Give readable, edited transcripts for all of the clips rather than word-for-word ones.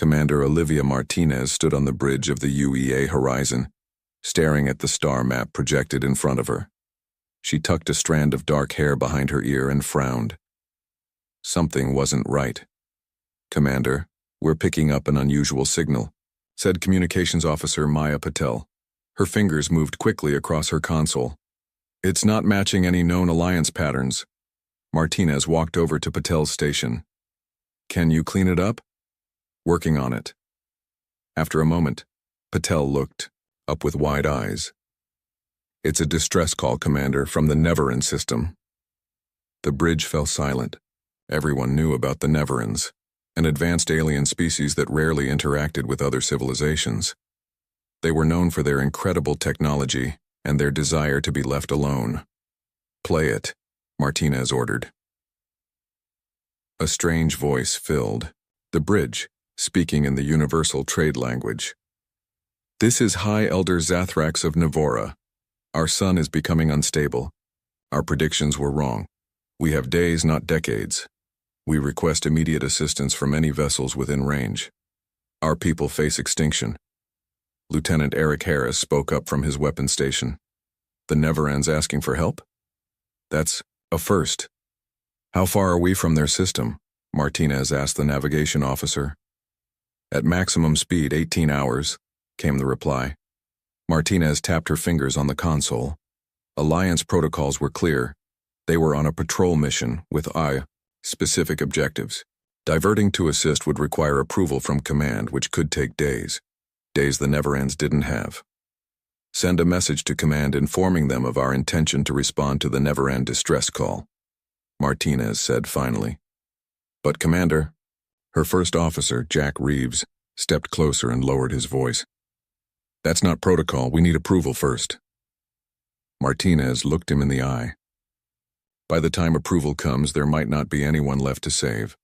Commander Olivia Martinez stood on the bridge of the UEA horizon, staring at the star map projected in front of her. She tucked a strand of dark hair behind her ear and frowned. Something wasn't right. "Commander, we're picking up an unusual signal," said Communications Officer Maya Patel. Her fingers moved quickly across her console. "It's not matching any known alliance patterns." Martinez walked over to Patel's station. "Can you clean it up?" "Working on it." After a moment, Patel looked up with wide eyes. "It's a distress call, Commander, from the Neverand system." The bridge fell silent. Everyone knew about the Neverans, an advanced alien species that rarely interacted with other civilizations. They were known for their incredible technology and their desire to be left alone. "Play it," Martinez ordered. A strange voice filled the bridge, speaking in the universal trade language. "This is High Elder Zathrax of Navora. Our sun is becoming unstable. Our predictions were wrong. We have days, not decades. We request immediate assistance from any vessels within range. Our people face extinction." Lieutenant Eric Harris spoke up from his weapons station. "The Neverand's asking for help? That's a first." "How far are we from their system?" Martinez asked the navigation officer. "At maximum speed, 18 hours, came the reply. Martinez tapped her fingers on the console. Alliance protocols were clear. They were on a patrol mission with specific objectives. Diverting to assist would require approval from command, which could take days. Days the Neverands didn't have. Send a message to command informing them of our intention to respond to the Neverand distress call," Martinez said finally. "But Commander," her first officer, Jack Reeves, stepped closer and lowered his voice. "That's not protocol. We need approval first." Martinez looked him in the eye. "By the time approval comes, there might not be anyone left to save.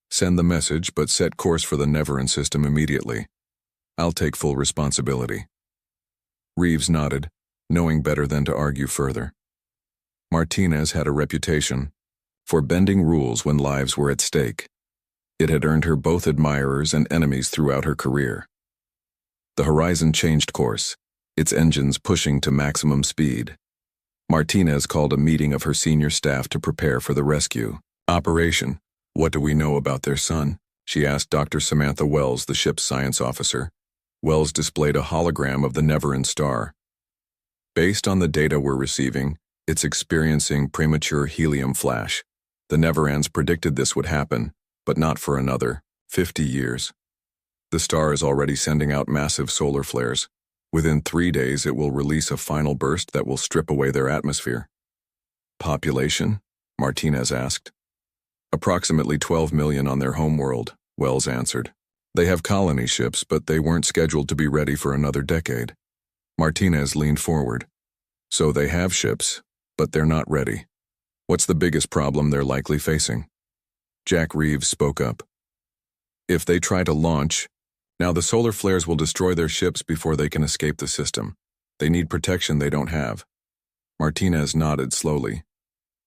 Send the message, but set course for the Neverand system immediately. I'll take full responsibility." Reeves nodded, knowing better than to argue further. Martinez had a reputation for bending rules when lives were at stake. It had earned her both admirers and enemies throughout her career. The Horizon changed course, its engines pushing to maximum speed. Martinez called a meeting of her senior staff to prepare for the rescue operation. "What do we know about their sun?" she asked Dr. Samantha Wells, the ship's science officer. Wells displayed a hologram of the Neverand star. "Based on the data we're receiving, it's experiencing premature helium flash. The Neverands predicted this would happen, but not for another 50 years. The star is already sending out massive solar flares. Within 3 days, it will release a final burst that will strip away their atmosphere." "Population?" Martinez asked. "Approximately 12 million on their homeworld," Wells answered. "They have colony ships, but they weren't scheduled to be ready for another decade." Martinez leaned forward. "So they have ships, but they're not ready. What's the biggest problem they're likely facing?" Jack Reeves spoke up. "If they try to launch, now the solar flares will destroy their ships before they can escape the system. They need protection they don't have." Martinez nodded slowly.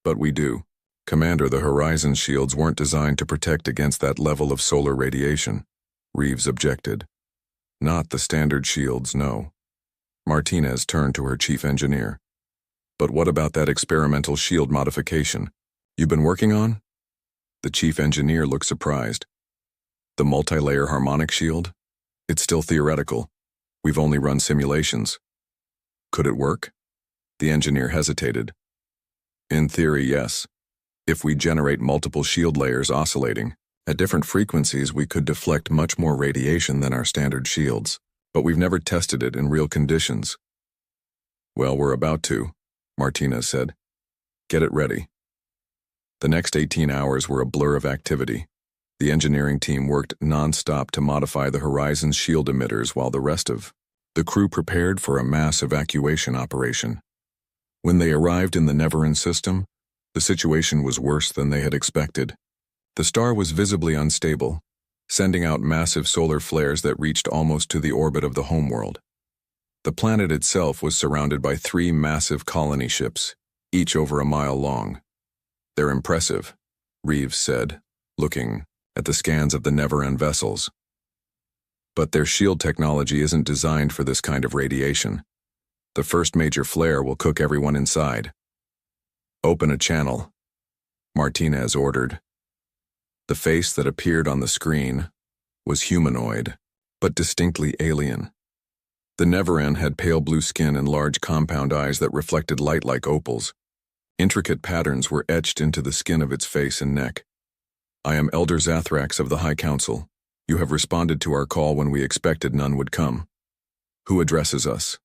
"But we do. Commander, the Horizon shields weren't designed to protect against that level of solar radiation," Reeves objected. "Not the standard shields, no." Martinez turned to her chief engineer. "But what about that experimental shield modification you've been working on?" The chief engineer looked surprised. "The multi-layer harmonic shield? It's still theoretical. We've only run simulations." "Could it work?" The engineer hesitated. "In theory, yes. If we generate multiple shield layers oscillating at different frequencies, we could deflect much more radiation than our standard shields, but we've never tested it in real conditions." "Well, we're about to," Martinez said. "Get it ready." The next 18 hours were a blur of activity. The engineering team worked non-stop to modify the Horizon's shield emitters while the rest of the crew prepared for a mass evacuation operation. When they arrived in the Neverand system, the situation was worse than they had expected. The star was visibly unstable, sending out massive solar flares that reached almost to the orbit of the homeworld. The planet itself was surrounded by 3 massive colony ships, each over a mile long. "They're impressive," Reeves said, looking at the scans of the Neverand vessels. But their shield technology isn't designed for this kind of radiation. The first major flare will cook everyone inside. Open a channel, Martinez ordered. The face that appeared on the screen was humanoid, but distinctly alien. The Neveran had pale blue skin and large compound eyes that reflected light like opals. Intricate patterns were etched into the skin of its face and neck. I am Elder Zathrax of the High Council. You have responded to our call when we expected none would come. Who addresses us?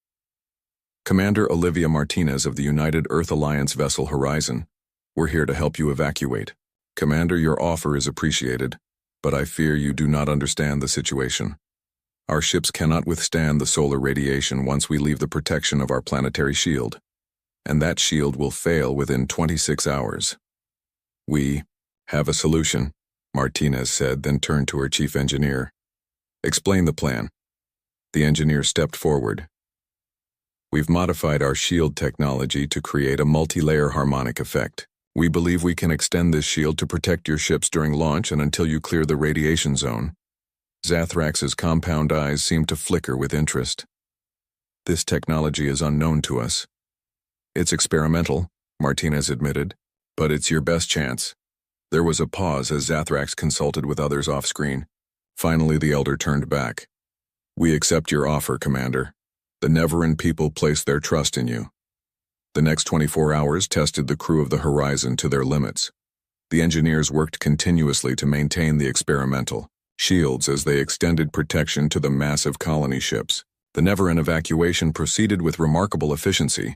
Commander Olivia Martinez of the United Earth Alliance vessel Horizon. We're here to help you evacuate. Commander, your offer is appreciated, but I fear you do not understand the situation. Our ships cannot withstand the solar radiation once we leave the protection of our planetary shield, and that shield will fail within 26 hours. We have a solution, Martinez said, then turned to her chief engineer. Explain the plan. The engineer stepped forward. We've modified our shield technology to create a multi-layer harmonic effect. We believe we can extend this shield to protect your ships during launch and until you clear the radiation zone. Zathrax's compound eyes seemed to flicker with interest. This technology is unknown to us. It's experimental, Martinez admitted, but it's your best chance. There was a pause as Zathrax consulted with others off-screen. Finally, the Elder turned back. We accept your offer, Commander. The Neveran people place their trust in you. The next 24 hours tested the crew of the Horizon to their limits. The engineers worked continuously to maintain the experimental shields as they extended protection to the massive colony ships. The Neveran evacuation proceeded with remarkable efficiency,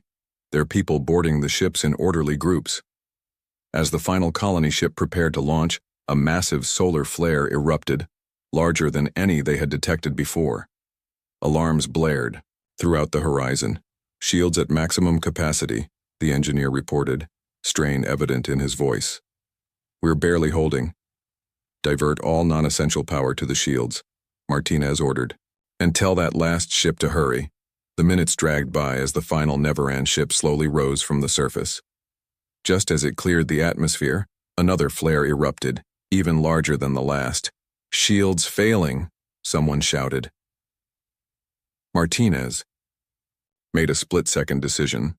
their people boarding the ships in orderly groups. As the final colony ship prepared to launch, a massive solar flare erupted, larger than any they had detected before. Alarms blared throughout the Horizon. Shields at maximum capacity, the engineer reported, strain evident in his voice. We're barely holding. Divert all non-essential power to the shields, Martinez ordered, and tell that last ship to hurry. The minutes dragged by as the final Neveran ship slowly rose from the surface. Just as it cleared the atmosphere, another flare erupted, even larger than the last. Shields failing, someone shouted. Martinez made a split-second decision.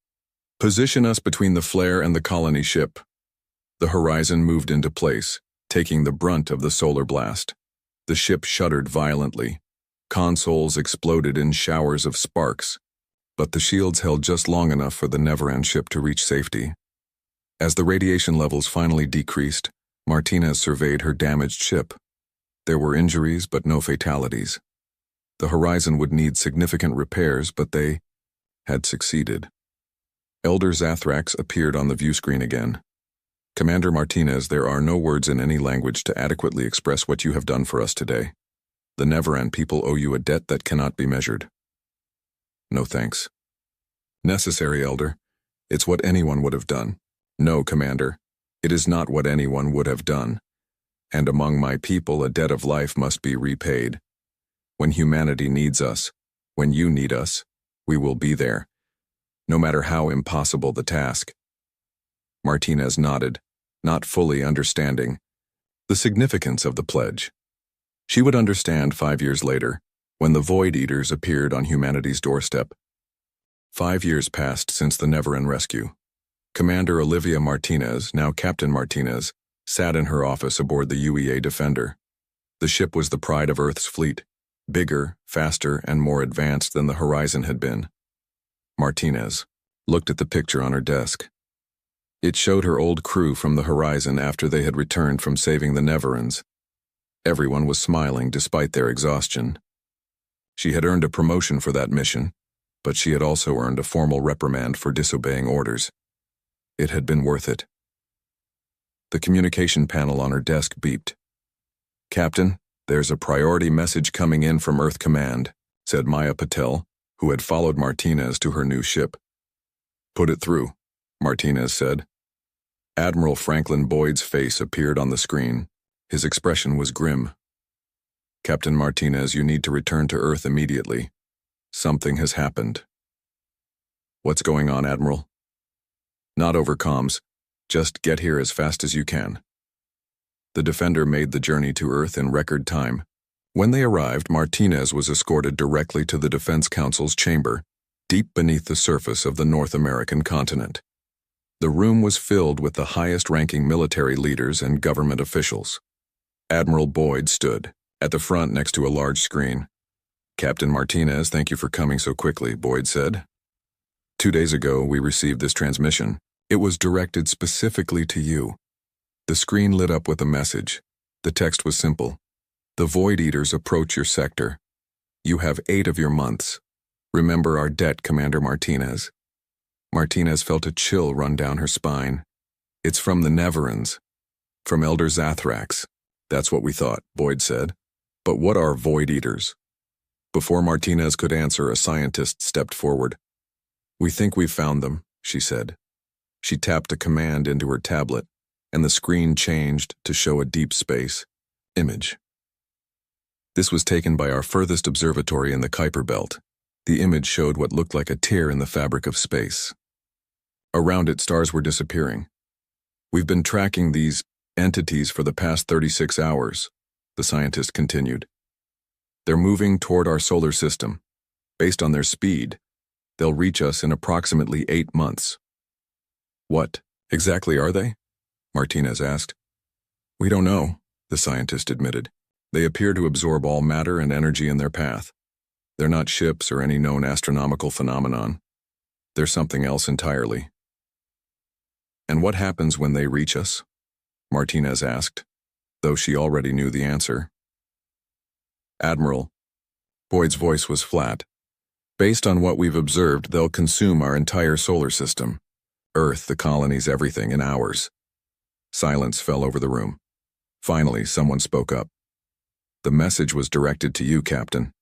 Position us between the flare and the colony ship. The Horizon moved into place, taking the brunt of the solar blast. The ship shuddered violently. Consoles exploded in showers of sparks, but the shields held just long enough for the Neveran ship to reach safety. As the radiation levels finally decreased, Martinez surveyed her damaged ship. There were injuries, but no fatalities. The Horizon would need significant repairs, but they had succeeded. Elder Zathrax appeared on the view screen again. Commander Martinez, there are no words in any language to adequately express what you have done for us today. The Neveran people owe you a debt that cannot be measured. No thanks. Necessary, Elder. It's what anyone would have done. No, Commander. It is not what anyone would have done. And among my people, a debt of life must be repaid. When humanity needs us, when you need us, we will be there, no matter how impossible the task. Martinez nodded, not fully understanding the significance of the pledge. She would understand 5 years later, when the Void Eaters appeared on humanity's doorstep. 5 years passed since the Neveran rescue. Commander Olivia Martinez, now Captain Martinez, sat in her office aboard the UEA Defender. The ship was the pride of Earth's fleet, bigger, faster, and more advanced than the Horizon had been. Martinez looked at the picture on her desk. It showed her old crew from the Horizon after they had returned from saving the Neverans. Everyone was smiling despite their exhaustion. She had earned a promotion for that mission, but she had also earned a formal reprimand for disobeying orders. It had been worth it. The communication panel on her desk beeped. Captain, there's a priority message coming in from Earth Command, said Maya Patel, who had followed Martinez to her new ship. Put it through, Martinez said. Admiral Franklin Boyd's face appeared on the screen. His expression was grim. Captain Martinez, you need to return to Earth immediately. Something has happened. What's going on, Admiral? Not over comms. Just get here as fast as you can. The Defender made the journey to Earth in record time. When they arrived, Martinez was escorted directly to the Defense Council's chamber, deep beneath the surface of the North American continent. The room was filled with the highest-ranking military leaders and government officials. Admiral Boyd stood at the front next to a large screen. "Captain Martinez, thank you for coming so quickly," Boyd said. "2 days ago, we received this transmission. It was directed specifically to you." The screen lit up with a message. The text was simple. "The Void Eaters approach your sector. You have 8 of your months. Remember our debt, Commander Martinez." Martinez felt a chill run down her spine. "It's from the Neverans. From Elder Zathrax." "That's what we thought," Boyd said. "But what are Void Eaters?" Before Martinez could answer, a scientist stepped forward. "We think we've found them," she said. She tapped a command into her tablet, and the screen changed to show a deep space image. This was taken by our furthest observatory in the Kuiper Belt. The image showed what looked like a tear in the fabric of space. Around it, stars were disappearing. "We've been tracking these entities for the past 36 hours, the scientist continued. "They're moving toward our solar system. Based on their speed, they'll reach us in approximately 8 months." "What exactly are they?" Martinez asked. "We don't know," the scientist admitted. "They appear to absorb all matter and energy in their path. They're not ships or any known astronomical phenomenon. They're something else entirely." "And what happens when they reach us?" Martinez asked, though she already knew the answer. "Admiral," Boyd's voice was flat, "based on what we've observed, they'll consume our entire solar system. Earth, the colonies, everything, in hours." Silence fell over the room. Finally, someone spoke up. "The message was directed to you, Captain.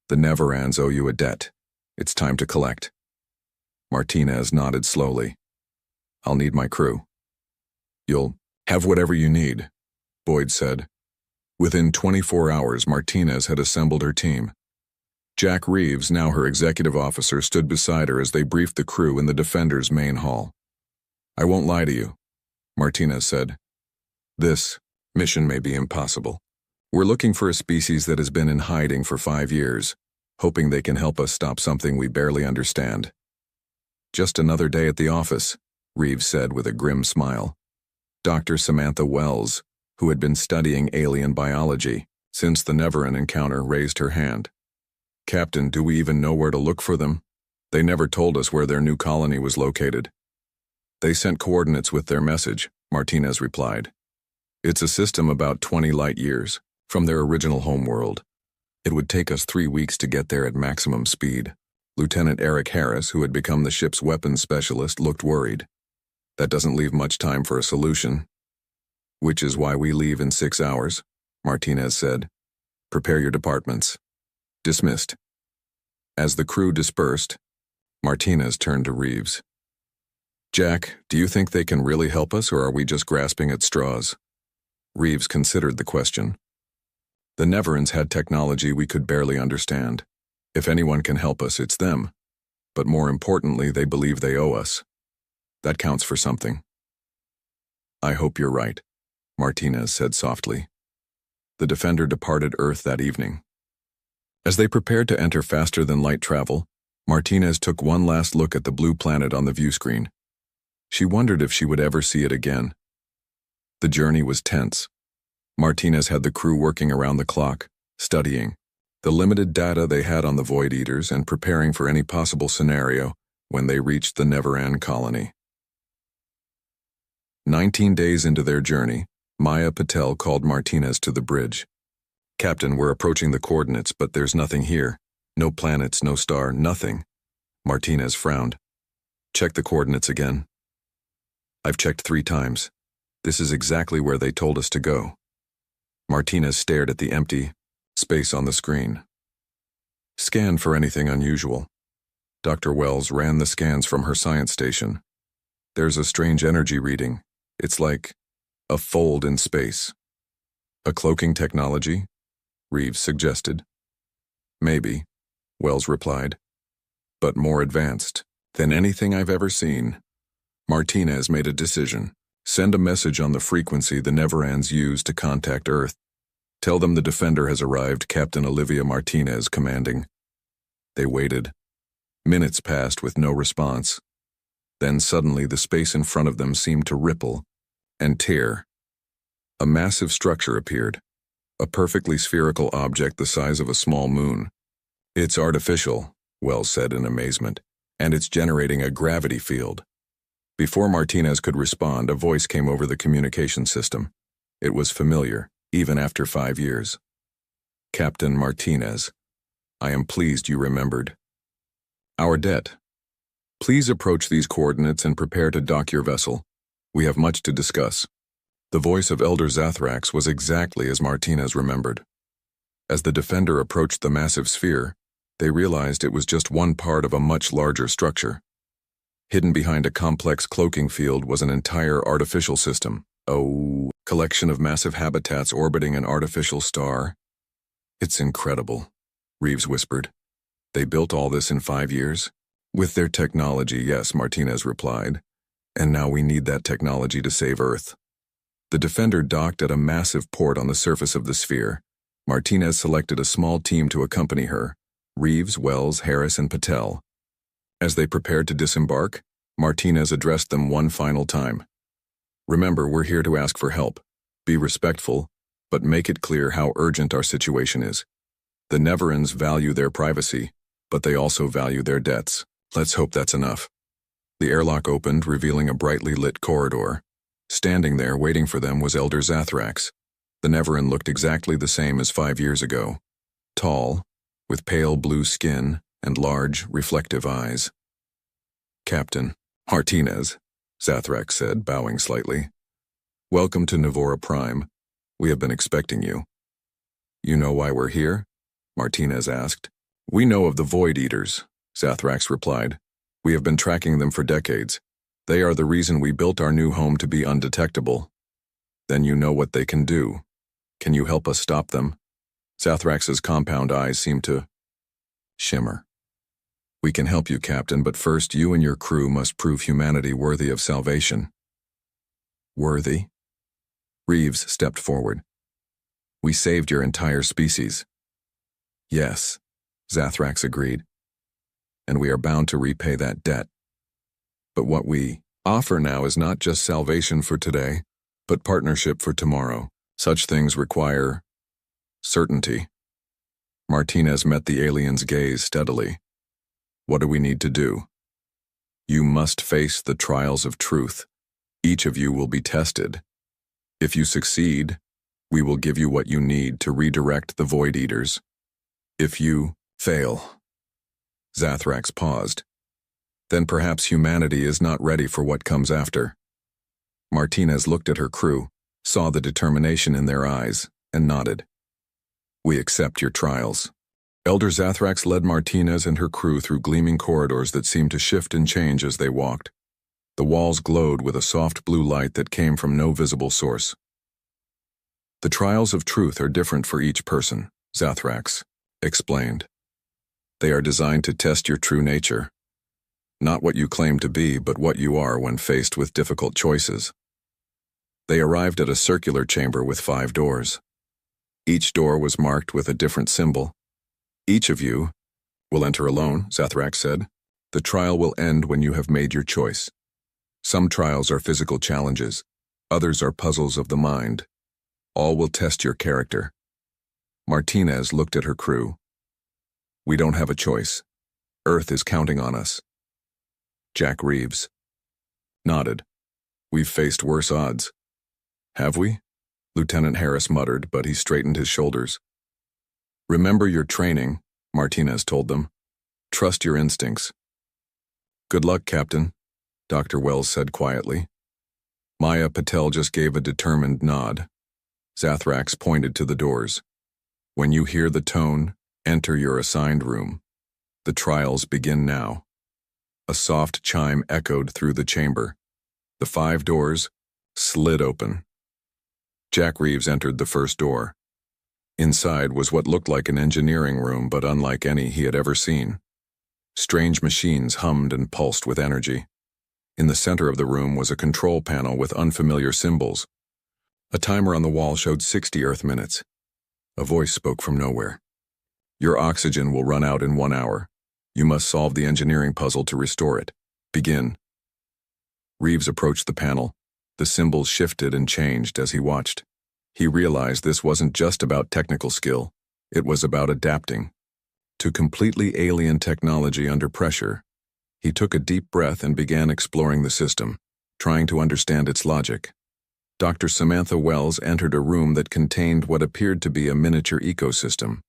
The Neverans owe you a debt. It's time to collect." Martinez nodded slowly. "I'll need my crew." "You'll have whatever you need," Boyd said. Within 24 hours, Martinez had assembled her team. Jack Reeves, now her executive officer, stood beside her as they briefed the crew in the Defender's main hall. "I won't lie to you," Martinez said. "This mission may be impossible. We're looking for a species that has been in hiding for 5 years, hoping they can help us stop something we barely understand." "Just another day at the office," Reeves said with a grim smile. Dr. Samantha Wells, who had been studying alien biology since the Neveran encounter, raised her hand. "Captain, do we even know where to look for them? They never told us where their new colony was located." "They sent coordinates with their message," Martinez replied. "It's a system about 20 light years from their original homeworld. It would take us 3 weeks to get there at maximum speed." Lieutenant Eric Harris, who had become the ship's weapons specialist, looked worried. "That doesn't leave much time for a solution." "Which is why we leave in 6 hours," Martinez said. "Prepare your departments." Dismissed. As the crew dispersed, Martinez turned to Reeves. "Jack, do you think they can really help us, or are we just grasping at straws?" Reeves considered the question. "The Neverans had technology we could barely understand. If anyone can help us, it's them. But more importantly, they believe they owe us. That counts for something." "I hope you're right," Martinez said softly. The Defender departed Earth that evening. As they prepared to enter faster-than-light travel, Martinez took one last look at the blue planet on the view screen. She wondered if she would ever see it again. The journey was tense. Martinez had the crew working around the clock, studying the limited data they had on the Void Eaters and preparing for any possible scenario when they reached the Neveran colony. 19 days into their journey, Maya Patel called Martinez to the bridge. "Captain, we're approaching the coordinates, but there's nothing here. No planets, no star, nothing." Martinez frowned. "Check the coordinates again." "I've checked 3 times. This is exactly where they told us to go." Martinez stared at the empty space on the screen. "Scan for anything unusual." Dr. Wells ran the scans from her science station. "There's a strange energy reading. It's like a fold in space." "A cloaking technology?" Reeves suggested. "Maybe," Wells replied. "But more advanced than anything I've ever seen." Martinez made a decision. Send a message on the frequency the Neverans use to contact Earth. Tell them the defender has arrived, Captain Olivia Martinez commanding. They waited. Minutes passed with no response. Then suddenly the space in front of them seemed to ripple and tear. A massive structure appeared, a perfectly spherical object the size of a small moon. It's artificial, Wells said in amazement, and it's generating a gravity field. Before Martinez could respond, a voice came over the communication system. It was familiar, even after 5 years. Captain Martinez, I am pleased you remembered. Our debt. Please approach these coordinates and prepare to dock your vessel. We have much to discuss. The voice of Elder Zathrax was exactly as Martinez remembered. As the defender approached the massive sphere, they realized it was just one part of a much larger structure. Hidden behind a complex cloaking field was an entire artificial system, a collection of massive habitats orbiting an artificial star. It's incredible, Reeves whispered. They built all this in 5 years? With their technology, yes, Martinez replied. And now we need that technology to save Earth. The defender docked at a massive port on the surface of the sphere. Martinez selected a small team to accompany her: Reeves, Wells, Harris, and Patel. As they prepared to disembark, Martinez addressed them one final time. Remember, we're here to ask for help. Be respectful, but make it clear how urgent our situation is. The Neverans value their privacy, but they also value their debts. Let's hope that's enough. The airlock opened, revealing a brightly lit corridor. Standing there, waiting for them, was Elder Zathrax. The Neveran looked exactly the same as 5 years ago. Tall, with pale blue skin and large, reflective eyes. Captain Martinez, Zathrax said, bowing slightly. Welcome to Navora Prime. We have been expecting you. You know why we're here? Martinez asked. We know of the Void Eaters, Zathrax replied. We have been tracking them for decades. They are the reason we built our new home to be undetectable. Then you know what they can do. Can you help us stop them? Zathrax's compound eyes seemed to shimmer. We can help you, Captain, but first you and your crew must prove humanity worthy of salvation. Worthy? Reeves stepped forward. We saved your entire species. Yes, Zathrax agreed. And we are bound to repay that debt. But what we offer now is not just salvation for today, but partnership for tomorrow. Such things require certainty. Martinez met the alien's gaze steadily. What do we need to do? You must face the trials of truth. Each of you will be tested. If you succeed, we will give you what you need to redirect the Void Eaters. If you fail, Zathrax paused. Then perhaps humanity is not ready for what comes after. Martinez looked at her crew, saw the determination in their eyes, and nodded. We accept your trials. Elder Zathrax led Martinez and her crew through gleaming corridors that seemed to shift and change as they walked. The walls glowed with a soft blue light that came from no visible source. The trials of truth are different for each person, Zathrax explained. They are designed to test your true nature. Not what you claim to be, but what you are when faced with difficult choices. They arrived at a circular chamber with 5 doors. Each door was marked with a different symbol. Each of you will enter alone, Zathrax said. The trial will end when you have made your choice. Some trials are physical challenges. Others are puzzles of the mind. All will test your character. Martinez looked at her crew. We don't have a choice. Earth is counting on us. Jack Reeves nodded. We've faced worse odds. Have we? Lieutenant Harris muttered, but he straightened his shoulders. Remember your training, Martinez told them. Trust your instincts. Good luck, Captain, Dr. Wells said quietly. Maya Patel just gave a determined nod. Zathrax pointed to the doors. When you hear the tone, enter your assigned room. The trials begin now. A soft chime echoed through the chamber. The 5 doors slid open. Jack Reeves entered the first door. Inside was what looked like an engineering room, but unlike any he had ever seen. Strange machines hummed and pulsed with energy. In the center of the room was a control panel with unfamiliar symbols. A timer on the wall showed 60 Earth minutes. A voice spoke from nowhere. Your oxygen will run out in 1 hour. You must solve the engineering puzzle to restore it. Begin. Reeves approached the panel. The symbols shifted and changed as he watched. He realized this wasn't just about technical skill. It was about adapting to completely alien technology under pressure. He took a deep breath and began exploring the system, trying to understand its logic. Dr. Samantha Wells entered a room that contained what appeared to be a miniature ecosystem.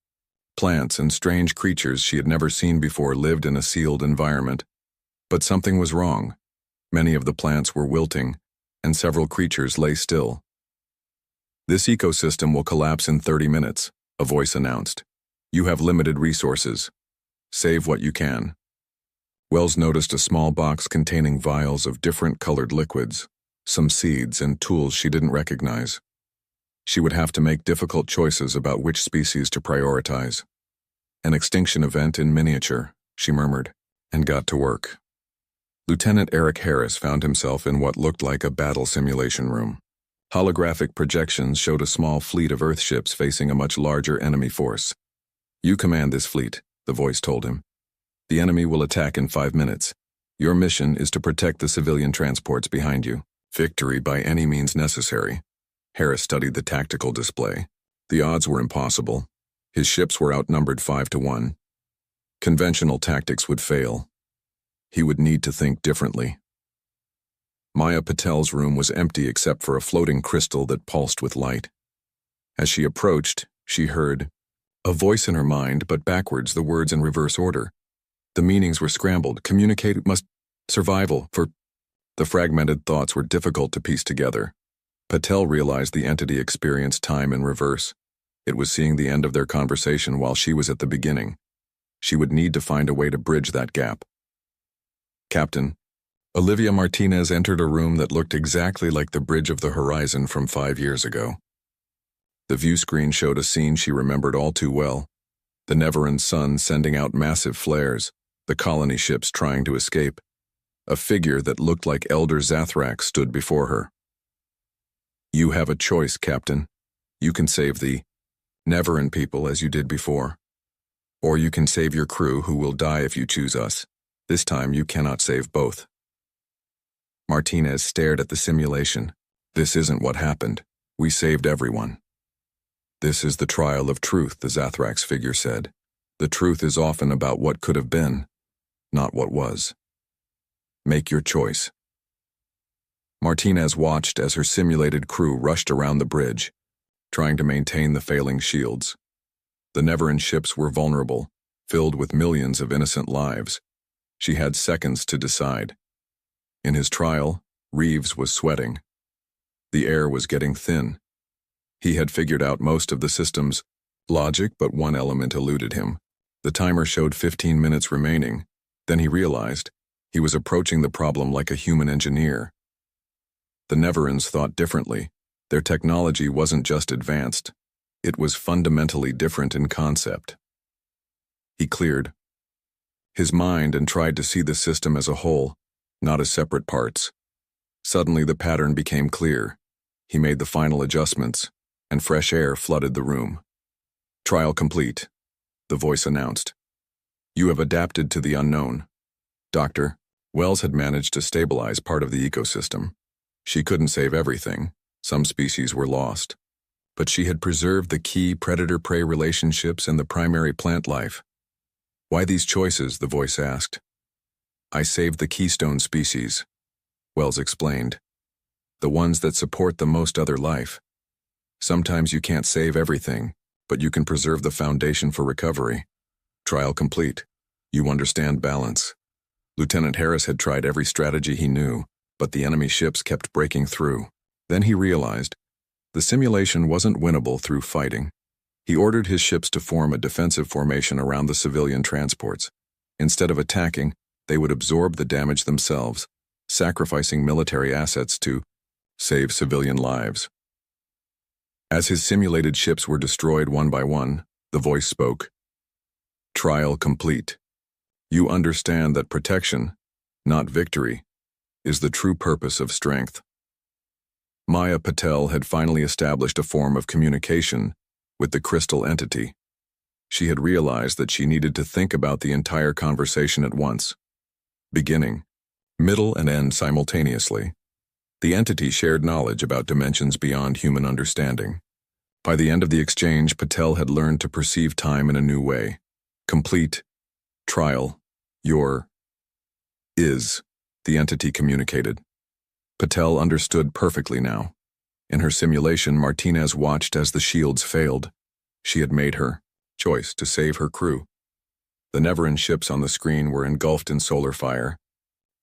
Plants and strange creatures she had never seen before lived in a sealed environment. But something was wrong. Many of the plants were wilting, and several creatures lay still. This ecosystem will collapse in 30 minutes, a voice announced. You have limited resources. Save what you can. Wells noticed a small box containing vials of different colored liquids, some seeds and tools she didn't recognize. She would have to make difficult choices about which species to prioritize. An extinction event in miniature, she murmured, and got to work. Lieutenant Eric Harris found himself in what looked like a battle simulation room. Holographic projections showed a small fleet of Earth ships facing a much larger enemy force. You command this fleet, the voice told him. The enemy will attack in 5 minutes. Your mission is to protect the civilian transports behind you. Victory by any means necessary. Harris studied the tactical display. The odds were impossible. His ships were outnumbered 5-1. Conventional tactics would fail. He would need to think differently. Maya Patel's room was empty except for a floating crystal that pulsed with light. As she approached, she heard a voice in her mind, but backwards, the words in reverse order. The meanings were scrambled. Communicate must... Survival for... The fragmented thoughts were difficult to piece together. Patel realized the entity experienced time in reverse. It was seeing the end of their conversation while she was at the beginning. She would need to find a way to bridge that gap. Captain, Olivia Martinez entered a room that looked exactly like the Bridge of the Horizon from 5 years ago. The view screen showed a scene she remembered all too well. The Neveran sun sending out massive flares, the colony ships trying to escape. A figure that looked like Elder Zathrak stood before her. You have a choice, Captain. You can save the Neveran people as you did before. Or you can save your crew who will die if you choose us. This time you cannot save both. Martinez stared at the simulation. This isn't what happened. We saved everyone. This is the trial of truth, the Zathrak's figure said. The truth is often about what could have been, not what was. Make your choice. Martinez watched as her simulated crew rushed around the bridge, trying to maintain the failing shields. The Neveran ships were vulnerable, filled with millions of innocent lives. She had seconds to decide. In his trial, Reeves was sweating. The air was getting thin. He had figured out most of the system's logic, but one element eluded him. The timer showed 15 minutes remaining. Then he realized he was approaching the problem like a human engineer. The Neverans thought differently. Their technology wasn't just advanced. It was fundamentally different in concept. He cleared his mind and tried to see the system as a whole, not as separate parts. Suddenly the pattern became clear. He made the final adjustments, and fresh air flooded the room. Trial complete, the voice announced. You have adapted to the unknown. Doctor, Wells had managed to stabilize part of the ecosystem. She couldn't save everything. Some species were lost. But she had preserved the key predator-prey relationships and the primary plant life. Why these choices, the voice asked. I saved the keystone species, Wells explained. The ones that support the most other life. Sometimes you can't save everything, but you can preserve the foundation for recovery. Trial complete. You understand balance. Lieutenant Harris had tried every strategy he knew, but the enemy ships kept breaking through. Then he realized the simulation wasn't winnable through fighting. He ordered his ships to form a defensive formation around the civilian transports. Instead of attacking, they would absorb the damage themselves, sacrificing military assets to save civilian lives. As his simulated ships were destroyed one by one, the voice spoke. Trial complete. You understand that protection, not victory, is the true purpose of strength. Maya Patel had finally established a form of communication with the crystal entity. She had realized that she needed to think about the entire conversation at once. Beginning, middle, and end simultaneously. The entity shared knowledge about dimensions beyond human understanding. By the end of the exchange, Patel had learned to perceive time in a new way. Complete, trial, your, is, the entity communicated. Patel understood perfectly now. In her simulation, Martinez watched as the shields failed. She had made her choice to save her crew. The Neveran ships on the screen were engulfed in solar fire.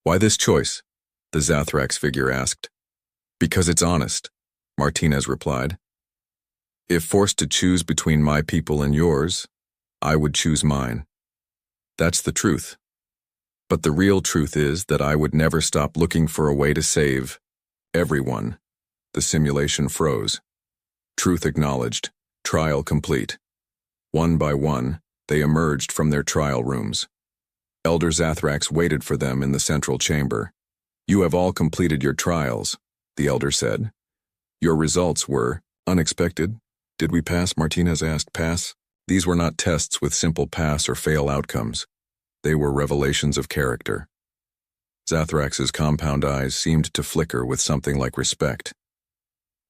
"Why this choice?" the Zathrax figure asked. "Because it's honest," Martinez replied. "If forced to choose between my people and yours, I would choose mine. That's the truth. But the real truth is that I would never stop looking for a way to save everyone." The simulation froze. Truth acknowledged. Trial complete. One by one, they emerged from their trial rooms. Elder Zathrax waited for them in the central chamber. "You have all completed your trials," the elder said. "Your results were unexpected." "Did we pass?" Martinez asked. "Pass?" These were not tests with simple pass or fail outcomes. They were revelations of character. Zathrax's compound eyes seemed to flicker with something like respect.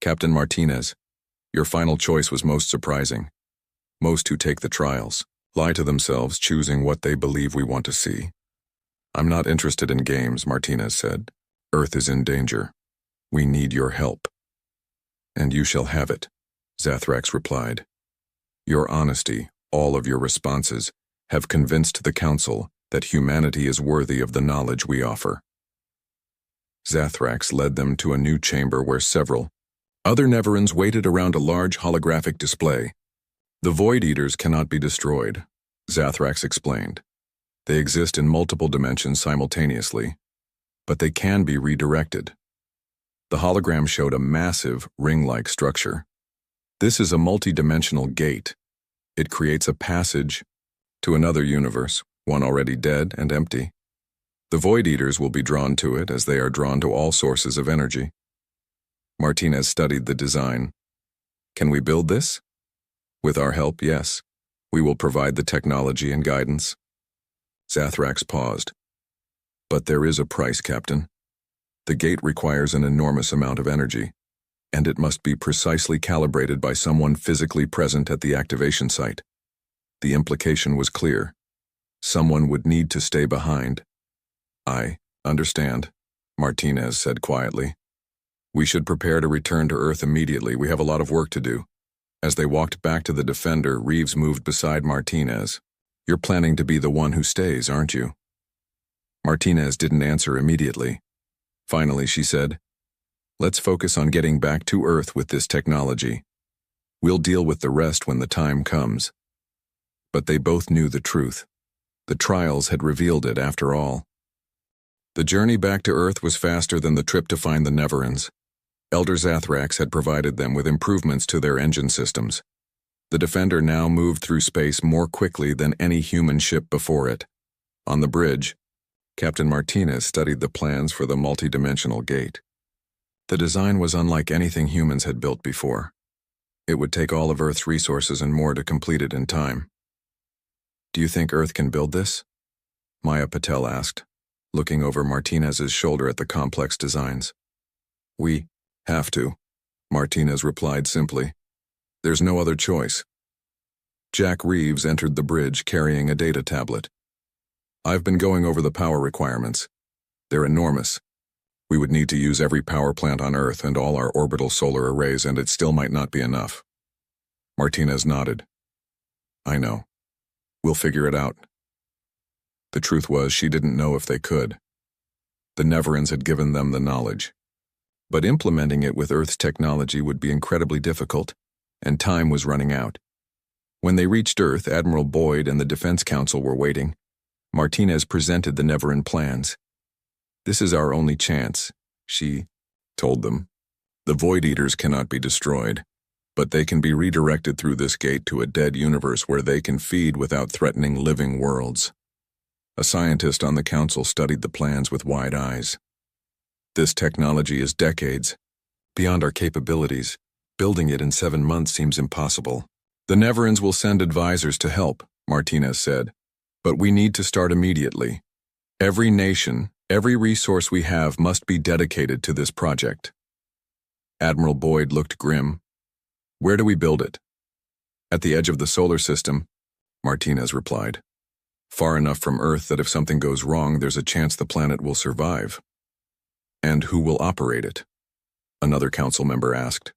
"Captain Martinez, your final choice was most surprising. Most who take the trials lie to themselves, choosing what they believe we want to see." "I'm not interested in games," Martinez said. "Earth is in danger. We need your help." "And you shall have it," Zathrax replied. "Your honesty, all of your responses, have convinced the Council that humanity is worthy of the knowledge we offer." Zathrax led them to a new chamber where several other Neverans waited around a large holographic display. "The Void Eaters cannot be destroyed," Zathrax explained. "They exist in multiple dimensions simultaneously, but they can be redirected." The hologram showed a massive, ring-like structure. "This is a multi-dimensional gate. It creates a passage to another universe, one already dead and empty. The Void Eaters will be drawn to it as they are drawn to all sources of energy." Martinez studied the design. "Can we build this?" "With our help, yes. We will provide the technology and guidance." Zathrax paused. "But there is a price, Captain. The gate requires an enormous amount of energy, and it must be precisely calibrated by someone physically present at the activation site." The implication was clear. Someone would need to stay behind. "I understand," Martinez said quietly. "We should prepare to return to Earth immediately. We have a lot of work to do." As they walked back to the Defender, Reeves moved beside Martinez. "You're planning to be the one who stays, aren't you?" Martinez didn't answer immediately. Finally, she said, "Let's focus on getting back to Earth with this technology. We'll deal with the rest when the time comes." But they both knew the truth. The trials had revealed it after all. The journey back to Earth was faster than the trip to find the Neverans. Elder Zathrax had provided them with improvements to their engine systems. The Defender now moved through space more quickly than any human ship before it. On the bridge, Captain Martinez studied the plans for the multidimensional gate. The design was unlike anything humans had built before. It would take all of Earth's resources and more to complete it in time. "Do you think Earth can build this?" Maya Patel asked, looking over Martinez's shoulder at the complex designs. "We have to," Martinez replied simply. "There's no other choice." Jack Reeves entered the bridge carrying a data tablet. "I've been going over the power requirements. They're enormous. We would need to use every power plant on Earth and all our orbital solar arrays, and it still might not be enough." Martinez nodded. "I know. We'll figure it out." The truth was, she didn't know if they could. The Neverans had given them the knowledge. But implementing it with Earth's technology would be incredibly difficult, and time was running out. When they reached Earth, Admiral Boyd and the Defense Council were waiting. Martinez presented the Neveran plans. "This is our only chance," she told them. "The Void Eaters cannot be destroyed, but they can be redirected through this gate to a dead universe where they can feed without threatening living worlds." A scientist on the council studied the plans with wide eyes. "This technology is decades beyond our capabilities. Building it in 7 months seems impossible." The Neverans will send advisors to help, Martinez said, but we need to start immediately. Every nation, every resource we have must be dedicated to this project. Admiral Boyd looked grim. Where do we build it? At the edge of the solar system, Martinez replied. Far enough from Earth that if something goes wrong, there's a chance the planet will survive. And who will operate it? Another council member asked.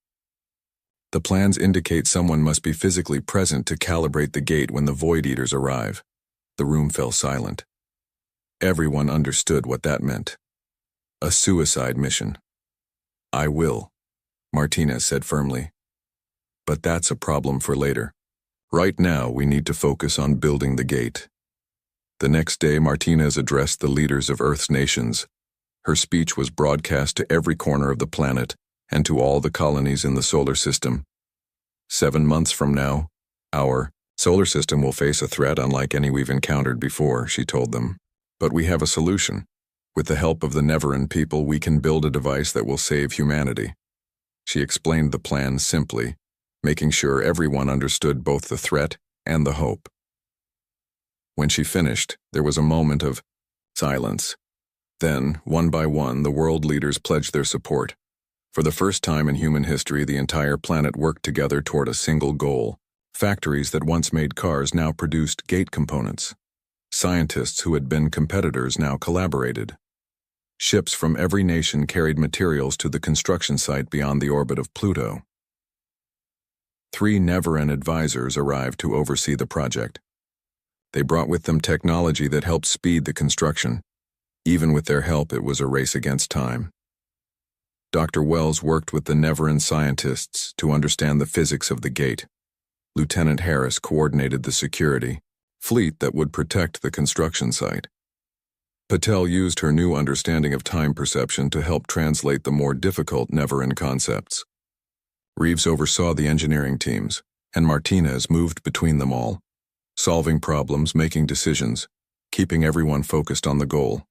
The plans indicate someone must be physically present to calibrate the gate when the Void Eaters arrive. The room fell silent. Everyone understood what that meant. A suicide mission. I will, Martinez said firmly. But that's a problem for later. Right now, we need to focus on building the gate. The next day, Martinez addressed the leaders of Earth's nations. Her speech was broadcast to every corner of the planet and to all the colonies in the solar system. 7 months from now, our solar system will face a threat unlike any we've encountered before, she told them. But we have a solution. With the help of the Neveran people, we can build a device that will save humanity. She explained the plan simply, making sure everyone understood both the threat and the hope. When she finished, there was a moment of silence. Then, one by one, the world leaders pledged their support. For the first time in human history, the entire planet worked together toward a single goal. Factories that once made cars now produced gate components. Scientists who had been competitors now collaborated. Ships from every nation carried materials to the construction site beyond the orbit of Pluto. 3 Neveran advisors arrived to oversee the project. They brought with them technology that helped speed the construction. Even with their help, it was a race against time. Dr. Wells worked with the Neveran scientists to understand the physics of the gate. Lieutenant Harris coordinated the security fleet that would protect the construction site. Patel used her new understanding of time perception to help translate the more difficult Neveran concepts. Reeves oversaw the engineering teams, and Martinez moved between them all, solving problems, making decisions, keeping everyone focused on the goal.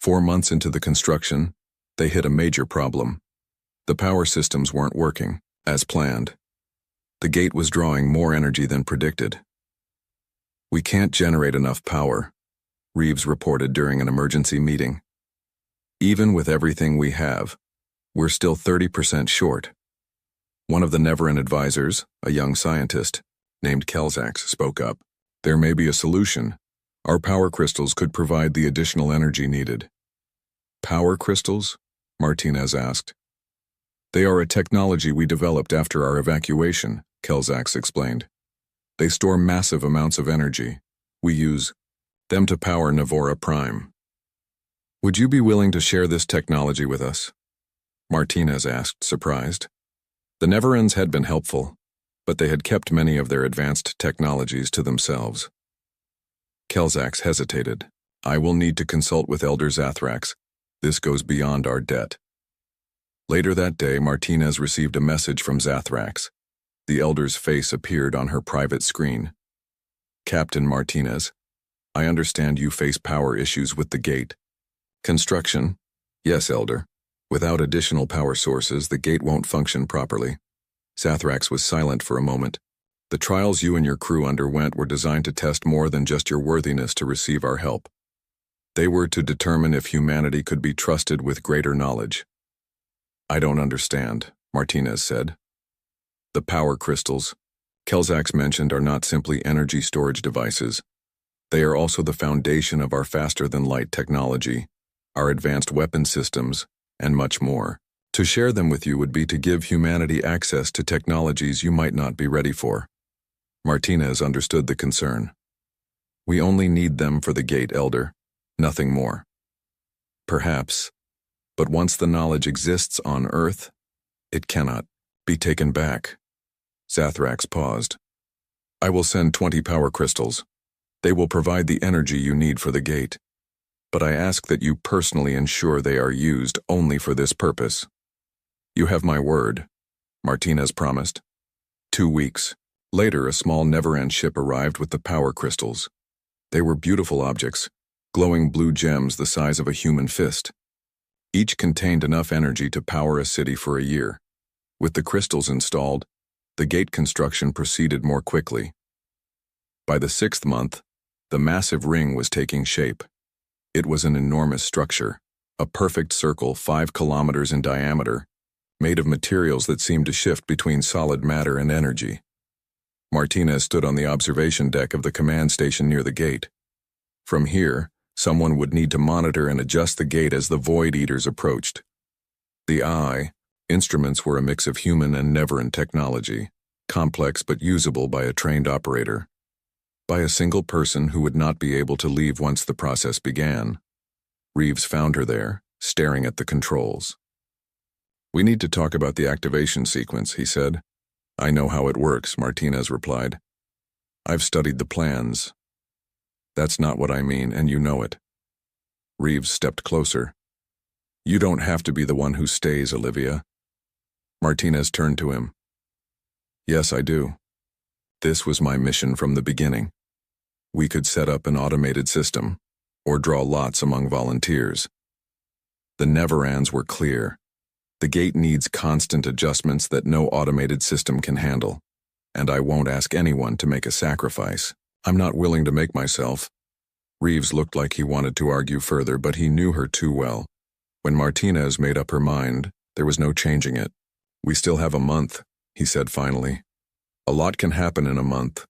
4 months into the construction, they hit a major problem. The power systems weren't working, as planned. The gate was drawing more energy than predicted. We can't generate enough power, Reeves reported during an emergency meeting. Even with everything we have, we're still 30% short. One of the Neveran advisors, a young scientist, named Kelzax, spoke up. There may be a solution. Our power crystals could provide the additional energy needed. Power crystals? Martinez asked. They are a technology we developed after our evacuation, Kelzax explained. They store massive amounts of energy. We use them to power Navora Prime. Would you be willing to share this technology with us? Martinez asked, surprised. The Neverans had been helpful, but they had kept many of their advanced technologies to themselves. Kelzax hesitated. I will need to consult with Elder Zathrax. This goes beyond our debt. Later that day, Martinez received a message from Zathrax. The Elder's face appeared on her private screen. Captain Martinez, I understand you face power issues with the gate. Construction? Yes, Elder. Without additional power sources, the gate won't function properly. Zathrax was silent for a moment. The trials you and your crew underwent were designed to test more than just your worthiness to receive our help. They were to determine if humanity could be trusted with greater knowledge. I don't understand, Martinez said. The power crystals Kelzax mentioned are not simply energy storage devices. They are also the foundation of our faster-than-light technology, our advanced weapon systems, and much more. To share them with you would be to give humanity access to technologies you might not be ready for. Martinez understood the concern. We only need them for the gate, Elder. Nothing more. Perhaps, but once the knowledge exists on Earth, it cannot be taken back. Zathrax paused. I will send 20 power crystals. They will provide the energy you need for the gate. But I ask that you personally ensure they are used only for this purpose. You have my word, Martinez promised. 2 weeks. Later, a small Neveran ship arrived with the power crystals. They were beautiful objects, glowing blue gems the size of a human fist. Each contained enough energy to power a city for a year. With the crystals installed, The gate construction proceeded more quickly. By the 6th month, the massive ring was taking shape. It was an enormous structure, a perfect circle 5 kilometers in diameter, made of materials that seemed to shift between solid matter and energy. Martinez stood on the observation deck of the command station near the gate. From here, someone would need to monitor and adjust the gate as the Void Eaters approached. The instruments were a mix of human and Neveran technology, complex but usable by a trained operator. By a single person who would not be able to leave once the process began. Reeves found her there, staring at the controls. "We need to talk about the activation sequence," he said. "I know how it works," Martinez replied. "I've studied the plans." "That's not what I mean, and you know it." Reeves stepped closer. "You don't have to be the one who stays, Olivia." Martinez turned to him. "Yes, I do. This was my mission from the beginning. We could set up an automated system, or draw lots among volunteers. The Neverans were clear. The gate needs constant adjustments that no automated system can handle, and I won't ask anyone to make a sacrifice. I'm not willing to make myself." Reeves looked like he wanted to argue further, but he knew her too well. When Martinez made up her mind, there was no changing it. "We still have a month," he said finally. "A lot can happen in a month."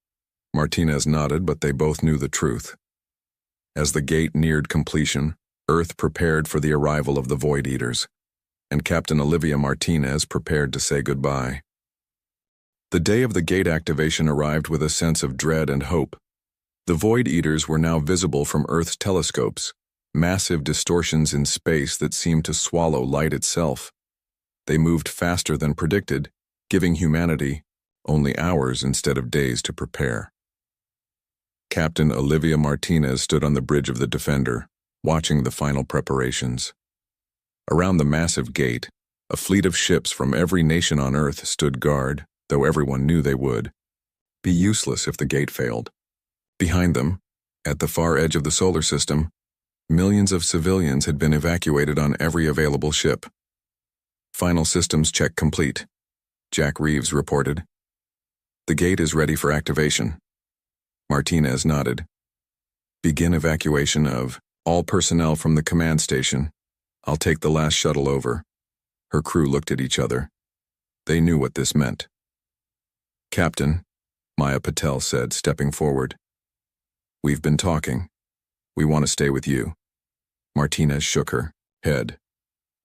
Martinez nodded, but they both knew the truth. As the gate neared completion, Earth prepared for the arrival of the Void Eaters, and Captain Olivia Martinez prepared to say goodbye. The day of the gate activation arrived with a sense of dread and hope. The Void Eaters were now visible from Earth's telescopes, massive distortions in space that seemed to swallow light itself. They moved faster than predicted, giving humanity only hours instead of days to prepare. Captain Olivia Martinez stood on the bridge of the Defender, watching the final preparations. Around the massive gate, a fleet of ships from every nation on Earth stood guard, though everyone knew they would be useless if the gate failed. Behind them, at the far edge of the solar system, millions of civilians had been evacuated on every available ship. "Final systems check complete," Jack Reeves reported. "The gate is ready for activation." Martinez nodded. "Begin evacuation of all personnel from the command station. I'll take the last shuttle over." Her crew looked at each other. They knew what this meant. "Captain," Maya Patel said, stepping forward. "We've been talking. We want to stay with you." Martinez shook her head.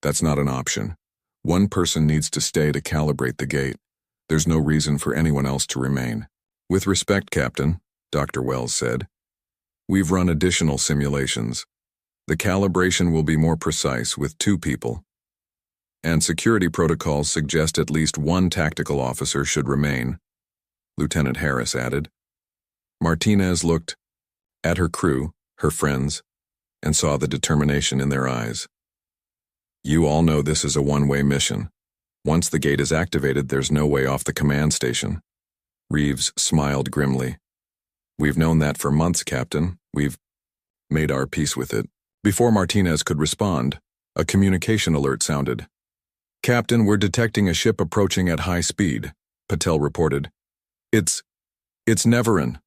"That's not an option. One person needs to stay to calibrate the gate. There's no reason for anyone else to remain." "With respect, Captain," Dr. Wells said. "We've run additional simulations. The calibration will be more precise with 2 people. And security protocols suggest at least 1 tactical officer should remain," Lieutenant Harris added. Martinez looked at her crew, her friends, and saw the determination in their eyes. "You all know this is a one-way mission. Once the gate is activated, there's no way off the command station." Reeves smiled grimly. "We've known that for months, Captain. We've made our peace with it." Before Martinez could respond, a communication alert sounded. "Captain, we're detecting a ship approaching at high speed," Patel reported. It's Neveran."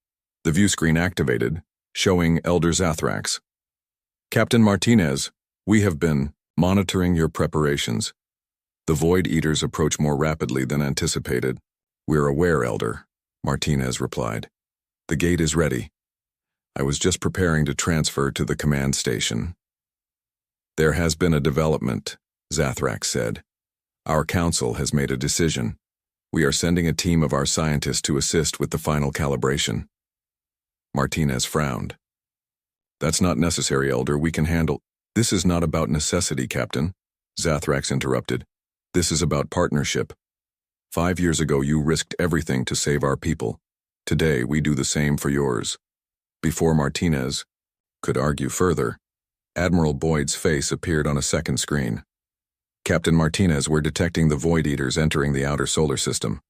The view screen activated, showing Elder Zathrax. "Captain Martinez, we have been monitoring your preparations. The Void Eaters approach more rapidly than anticipated." "We're aware, Elder," Martinez replied. "The gate is ready. I was just preparing to transfer to the command station." "There has been a development," Zathrax said. "Our council has made a decision. We are sending a team of our scientists to assist with the final calibration." Martinez frowned. "That's not necessary, Elder. We can handle—" "This is not about necessity, Captain," Zathrax interrupted. "This is about partnership. 5 years ago you risked everything to save our people. Today we do the same for yours." Before Martinez could argue further, Admiral Boyd's face appeared on a second screen. "Captain Martinez, we're detecting the Void Eaters entering the outer solar system.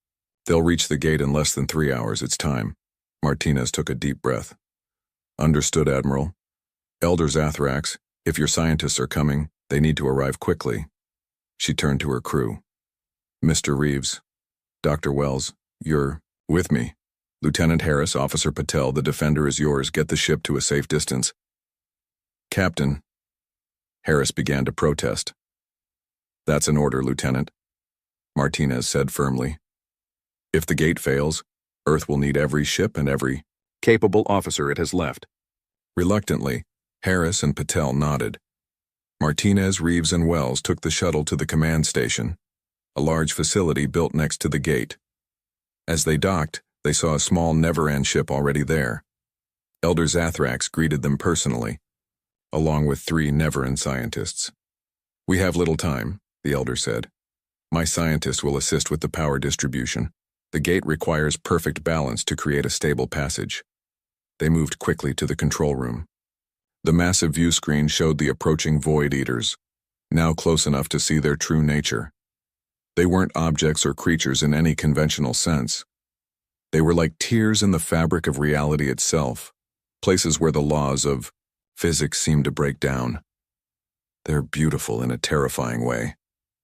They'll reach the gate in less than 3 hours. It's time." Martinez took a deep breath. "Understood, Admiral. Elder Zathrax, if your scientists are coming, they need to arrive quickly." She turned to her crew. "Mr. Reeves, Dr. Wells, You're with me. Lieutenant Harris, Officer Patel, the Defender is yours. Get the ship to a safe distance. Captain. Harris began to protest. That's an order, Lieutenant, Martinez said firmly. If the gate fails, Earth will need every ship and every capable officer it has left. Reluctantly, Harris and Patel nodded. Martinez, Reeves, and Wells took the shuttle to the command station, a large facility built next to the gate. As they docked, they saw a small Never-End ship already there. Elder Zathrax greeted them personally, along with 3 Never-End scientists. We have little time, the Elder said. My scientist will assist with the power distribution. The gate requires perfect balance to create a stable passage. They moved quickly to the control room. The massive view screen showed the approaching Void Eaters, now close enough to see their true nature. They weren't objects or creatures in any conventional sense. They were like tears in the fabric of reality itself, places where the laws of physics seemed to break down. They're beautiful in a terrifying way,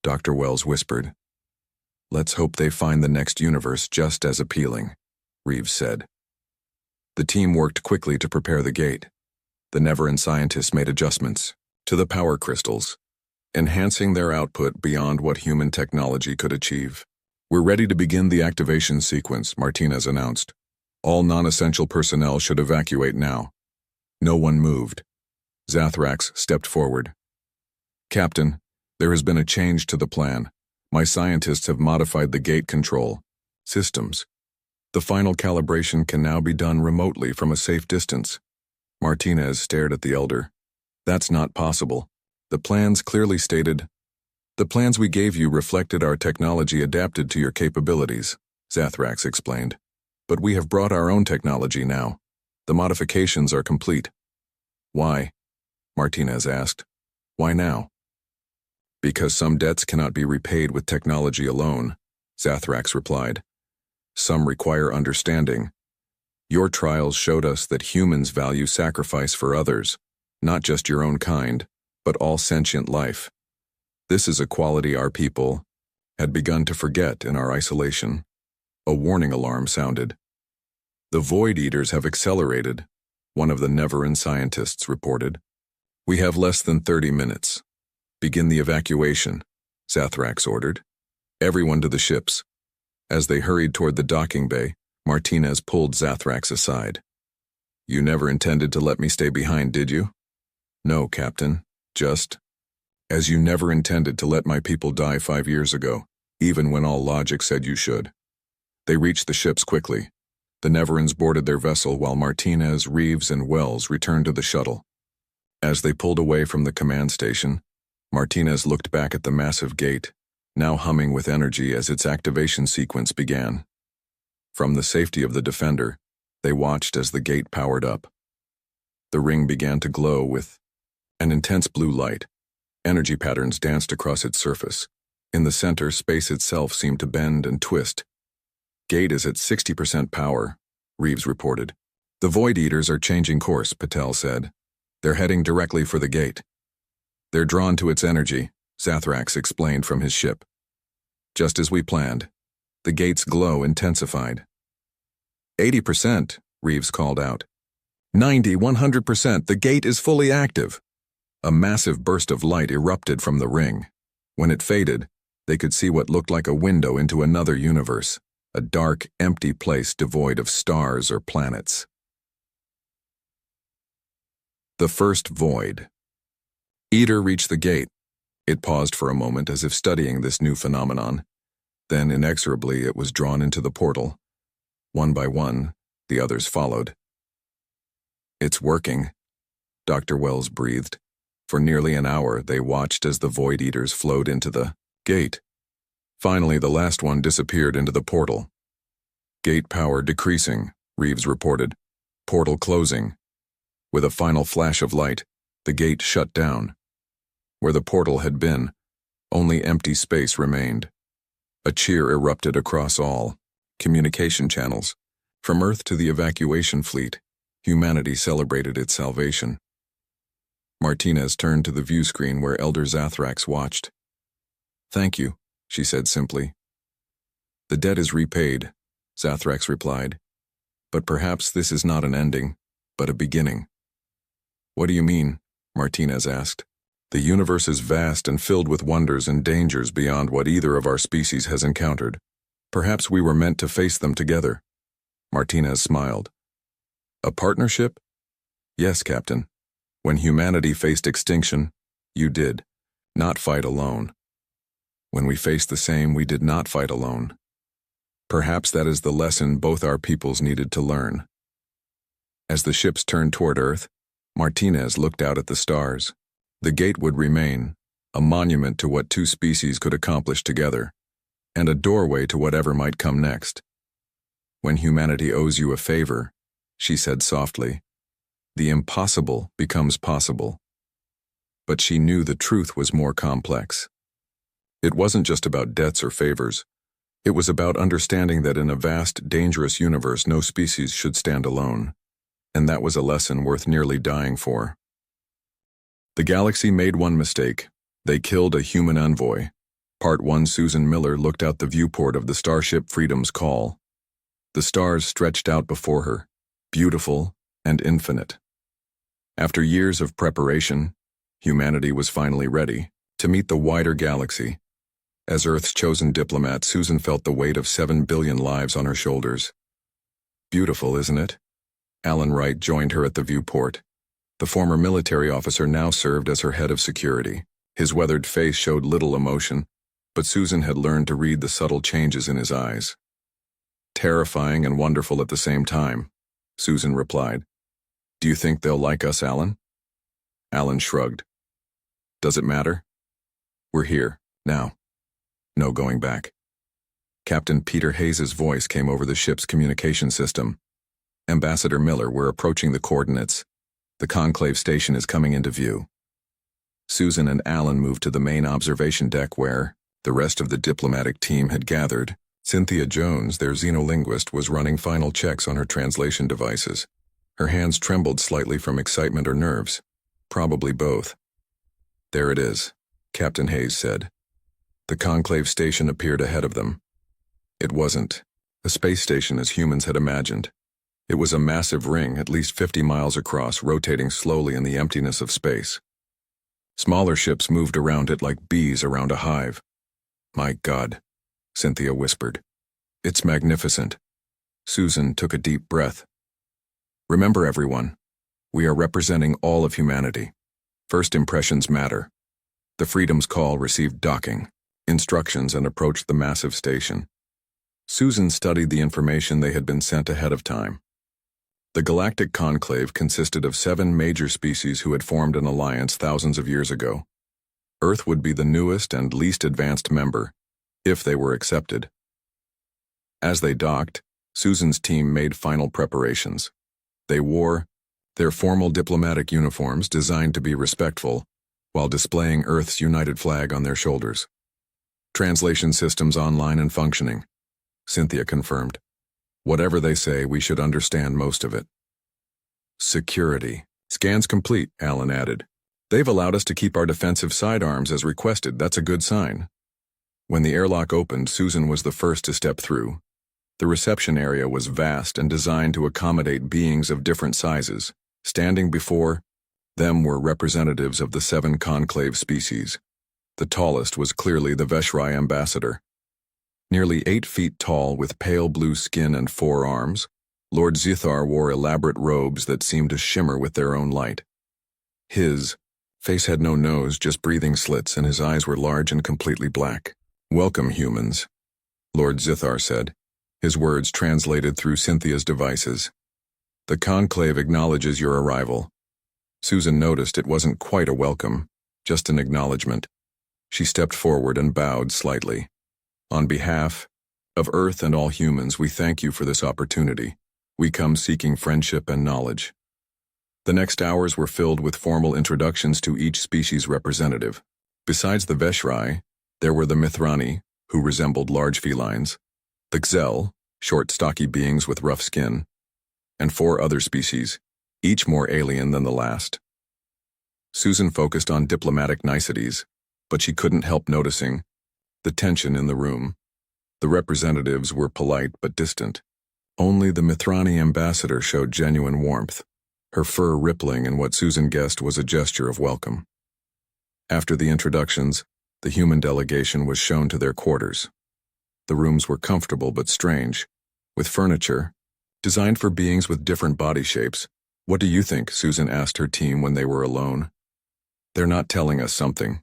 Dr. Wells whispered. Let's hope they find the next universe just as appealing, Reeves said. The team worked quickly to prepare the gate. The Never-End scientists made adjustments to the power crystals, enhancing their output beyond what human technology could achieve. We're ready to begin the activation sequence, Martinez announced. All non-essential personnel should evacuate now. No one moved. Zathrax stepped forward. Captain, there has been a change to the plan. My scientists have modified the gate control systems. The final calibration can now be done remotely from a safe distance. Martinez stared at the Elder. That's not possible. The plans clearly stated. The plans we gave you reflected our technology adapted to your capabilities, Zathrax explained. But we have brought our own technology now. The modifications are complete. Why? Martinez asked. Why now? Because some debts cannot be repaid with technology alone, Zathrax replied. Some require understanding. Your trials showed us that humans value sacrifice for others, not just your own kind, but all sentient life. This is a quality our people had begun to forget in our isolation. A warning alarm sounded. The Void Eaters have accelerated, one of the Never-End scientists reported. We have less than 30 minutes. Begin the evacuation, Zathrax ordered. Everyone to the ships. As they hurried toward the docking bay, Martinez pulled Zathrax aside. You never intended to let me stay behind, did you? No, Captain. Just as you never intended to let my people die 5 years ago, even when all logic said you should. They reached the ships quickly. The Never-Ends boarded their vessel while Martinez, Reeves, and Wells returned to the shuttle. As they pulled away from the command station, Martinez looked back at the massive gate, now humming with energy as its activation sequence began. From the safety of the Defender, they watched as the gate powered up. The ring began to glow with an intense blue light. Energy patterns danced across its surface. In the center, space itself seemed to bend and twist. Gate is at 60% power, Reeves reported. The Void Eaters are changing course, Patel said. They're heading directly for the gate. They're drawn to its energy, Zathrax explained from his ship. Just as we planned. The gate's glow intensified. 80%, Reeves called out. 90, 100%, the gate is fully active. A massive burst of light erupted from the ring. When it faded, they could see what looked like a window into another universe, a dark, empty place devoid of stars or planets. The first void. Eater reached the gate. It paused for a moment as if studying this new phenomenon. Then, inexorably, it was drawn into the portal. One by one, the others followed. It's working, Dr. Wells breathed. For nearly an hour, they watched as the Void Eaters flowed into the gate. Finally, the last one disappeared into the portal. Gate power decreasing, Reeves reported. Portal closing. With a final flash of light, the gate shut down. Where the portal had been, only empty space remained. A cheer erupted across all communication channels. From Earth to the evacuation fleet, humanity celebrated its salvation. Martinez turned to the view screen where Elder Zathrax watched. Thank you, she said simply. The debt is repaid. Zathrax replied. But perhaps this is not an ending, but a beginning. What do you mean? Martinez asked. The universe is vast and filled with wonders and dangers beyond what either of our species has encountered. Perhaps we were meant to face them together. Martinez smiled. A partnership? Yes, Captain. When humanity faced extinction, you did not fight alone. When we faced the same, we did not fight alone. Perhaps that is the lesson both our peoples needed to learn. As the ships turned toward Earth, Martinez looked out at the stars. The gate would remain, a monument to what two species could accomplish together, and a doorway to whatever might come next. When humanity owes you a favor, she said softly, the impossible becomes possible. But she knew the truth was more complex. It wasn't just about debts or favors. It was about understanding that in a vast, dangerous universe, no species should stand alone. And that was a lesson worth nearly dying for. The galaxy made one mistake. They killed a human envoy. Part 1. Susan Miller looked out the viewport of the starship Freedom's Call. The stars stretched out before her, beautiful and infinite. After years of preparation, humanity was finally ready to meet the wider galaxy. As Earth's chosen diplomat, Susan felt the weight of 7 billion lives on her shoulders. Beautiful, isn't it? Alan Wright joined her at the viewport. The former military officer now served as her head of security. His weathered face showed little emotion, but Susan had learned to read the subtle changes in his eyes. Terrifying and wonderful at the same time, Susan replied. Do you think they'll like us, Alan? Alan shrugged. Does it matter? We're here, now. No going back. Captain Peter Hayes's voice came over the ship's communication system. Ambassador Miller, we're approaching the coordinates. The conclave station is coming into view. Susan and Alan moved to the main observation deck where the rest of the diplomatic team had gathered. Cynthia Jones, their xenolinguist, was running final checks on her translation devices. Her hands trembled slightly from excitement or nerves. Probably both. There it is, Captain Hayes said. The conclave station appeared ahead of them. It wasn't a space station as humans had imagined. It was a massive ring, at least 50 miles across, rotating slowly in the emptiness of space. Smaller ships moved around it like bees around a hive. My God, Cynthia whispered. It's magnificent. Susan took a deep breath. Remember, everyone, we are representing all of humanity. First impressions matter. The Freedom's Call received docking instructions and approached the massive station. Susan studied the information they had been sent ahead of time. The galactic conclave consisted of 7 major species who had formed an alliance thousands of years ago. Earth would be the newest and least advanced member, if they were accepted. As they docked, Susan's team made final preparations. They wore their formal diplomatic uniforms designed to be respectful, while displaying Earth's united flag on their shoulders. Translation systems online and functioning, Cynthia confirmed. Whatever they say, we should understand most of it. Security. Scans complete, Alan added. They've allowed us to keep our defensive sidearms as requested. That's a good sign. When the airlock opened, Susan was the first to step through. The reception area was vast and designed to accommodate beings of different sizes. Standing before them were representatives of the 7 conclave species. The tallest was clearly the HFY ambassador. Nearly 8 feet tall with pale blue skin and 4 arms, Lord Zithar wore elaborate robes that seemed to shimmer with their own light. His face had no nose, just breathing slits, and his eyes were large and completely black. Welcome, humans, Lord Zithar said, his words translated through Cynthia's devices. The conclave acknowledges your arrival. Susan noticed it wasn't quite a welcome, just an acknowledgement. She stepped forward and bowed slightly. On behalf of Earth and all humans, we thank you for this opportunity. We come seeking friendship and knowledge. The next hours were filled with formal introductions to each species representative. Besides the HFY, there were the Mithrani, who resembled large felines, the Xel, short, stocky beings with rough skin, and 4 other species, each more alien than the last. Susan focused on diplomatic niceties, but she couldn't help noticing the tension in the room. The representatives were polite but distant. Only the Mithrani ambassador showed genuine warmth, her fur rippling in what Susan guessed was a gesture of welcome. After the introductions, the human delegation was shown to their quarters. The rooms were comfortable but strange, with furniture designed for beings with different body shapes. "What do you think?" Susan asked her team when they were alone. "They're not telling us something,"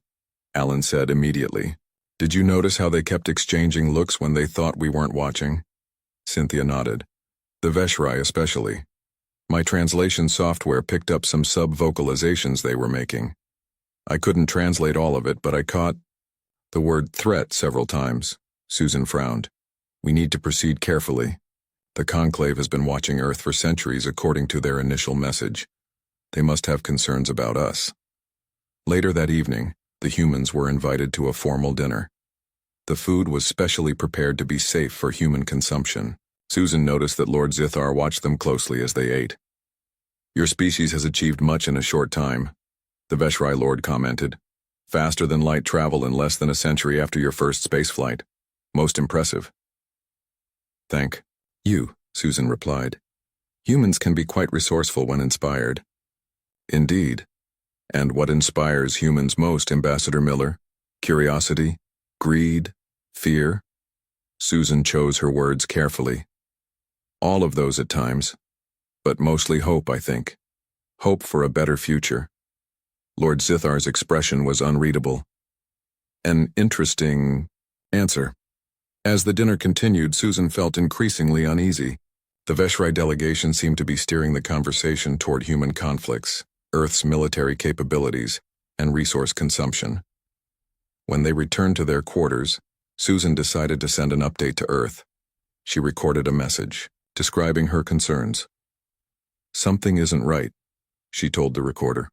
Alan said immediately. "Did you notice how they kept exchanging looks when they thought we weren't watching?" Cynthia nodded. "The Veshrai especially. My translation software picked up some sub-vocalizations they were making. I couldn't translate all of it, but I caught the word threat several times." Susan frowned. "We need to proceed carefully. The Conclave has been watching Earth for centuries according to their initial message. They must have concerns about us." Later that evening, the humans were invited to a formal dinner. The food was specially prepared to be safe for human consumption. Susan noticed that Lord Zithar watched them closely as they ate. "Your species has achieved much in a short time," the Veshrai Lord commented. "Faster than light travel in less than a century after your first spaceflight. Most impressive." "Thank you," Susan replied. "Humans can be quite resourceful when inspired." "Indeed. And what inspires humans most, Ambassador Miller? Curiosity? Greed? Fear?" Susan chose her words carefully. "All of those at times. But mostly hope, I think. Hope for a better future." Lord Zithar's expression was unreadable. "An interesting answer." As the dinner continued, Susan felt increasingly uneasy. The Veshrai delegation seemed to be steering the conversation toward human conflicts, Earth's military capabilities, and resource consumption. When they returned to their quarters, Susan decided to send an update to Earth. She recorded a message, describing her concerns. "Something isn't right," she told the recorder.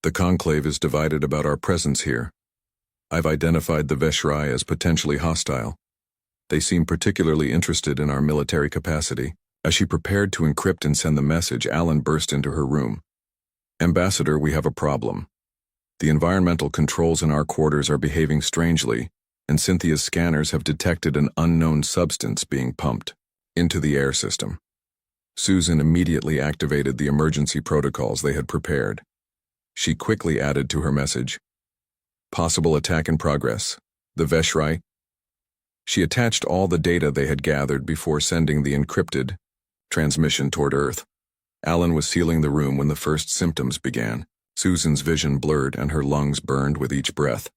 "The Conclave is divided about our presence here. I've identified the Veshrai as potentially hostile. They seem particularly interested in our military capacity." As she prepared to encrypt and send the message, Alan burst into her room. "Ambassador, we have a problem. The environmental controls in our quarters are behaving strangely, and Cynthia's scanners have detected an unknown substance being pumped into the air system." Susan immediately activated the emergency protocols they had prepared. She quickly added to her message, "Possible attack in progress. The Veshrai." She attached all the data they had gathered before sending the encrypted transmission toward Earth. Alan was sealing the room when the first symptoms began. Susan's vision blurred and her lungs burned with each breath.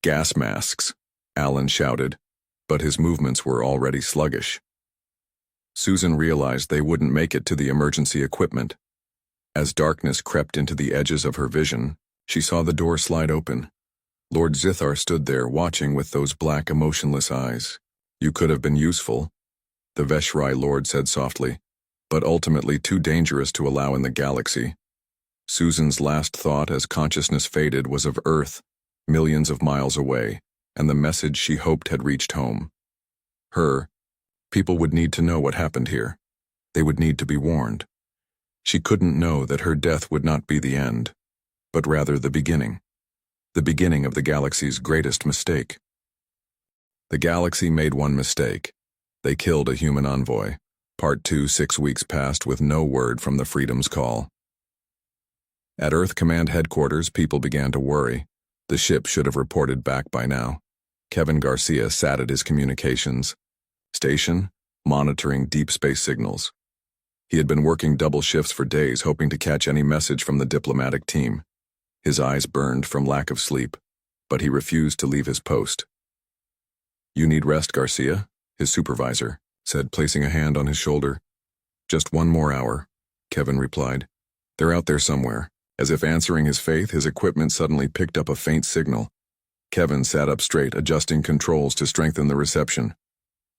"Gas masks," Alan shouted, but his movements were already sluggish. Susan realized they wouldn't make it to the emergency equipment. As darkness crept into the edges of her vision, she saw the door slide open. Lord Zithar stood there, watching with those black, emotionless eyes. "You could have been useful," the Veshrai Lord said softly, "but ultimately too dangerous to allow in the galaxy." Susan's last thought as consciousness faded was of Earth, millions of miles away, and the message she hoped had reached home. People would need to know what happened here. They would need to be warned. She couldn't know that her death would not be the end, but rather the beginning of the galaxy's greatest mistake. The galaxy made one mistake. They killed a human envoy. Part 2. 6 weeks passed with no word from the Freedom's call. At Earth Command Headquarters, people began to worry. The ship should have reported back by now. Kevin Garcia sat at his communications station, monitoring deep space signals. He had been working double shifts for days, hoping to catch any message from the diplomatic team. His eyes burned from lack of sleep, but he refused to leave his post. "You need rest, Garcia," his supervisor said, placing a hand on his shoulder. "Just one more hour," Kevin replied. "They're out there somewhere." As if answering his faith, his equipment suddenly picked up a faint signal. Kevin sat up straight, adjusting controls to strengthen the reception.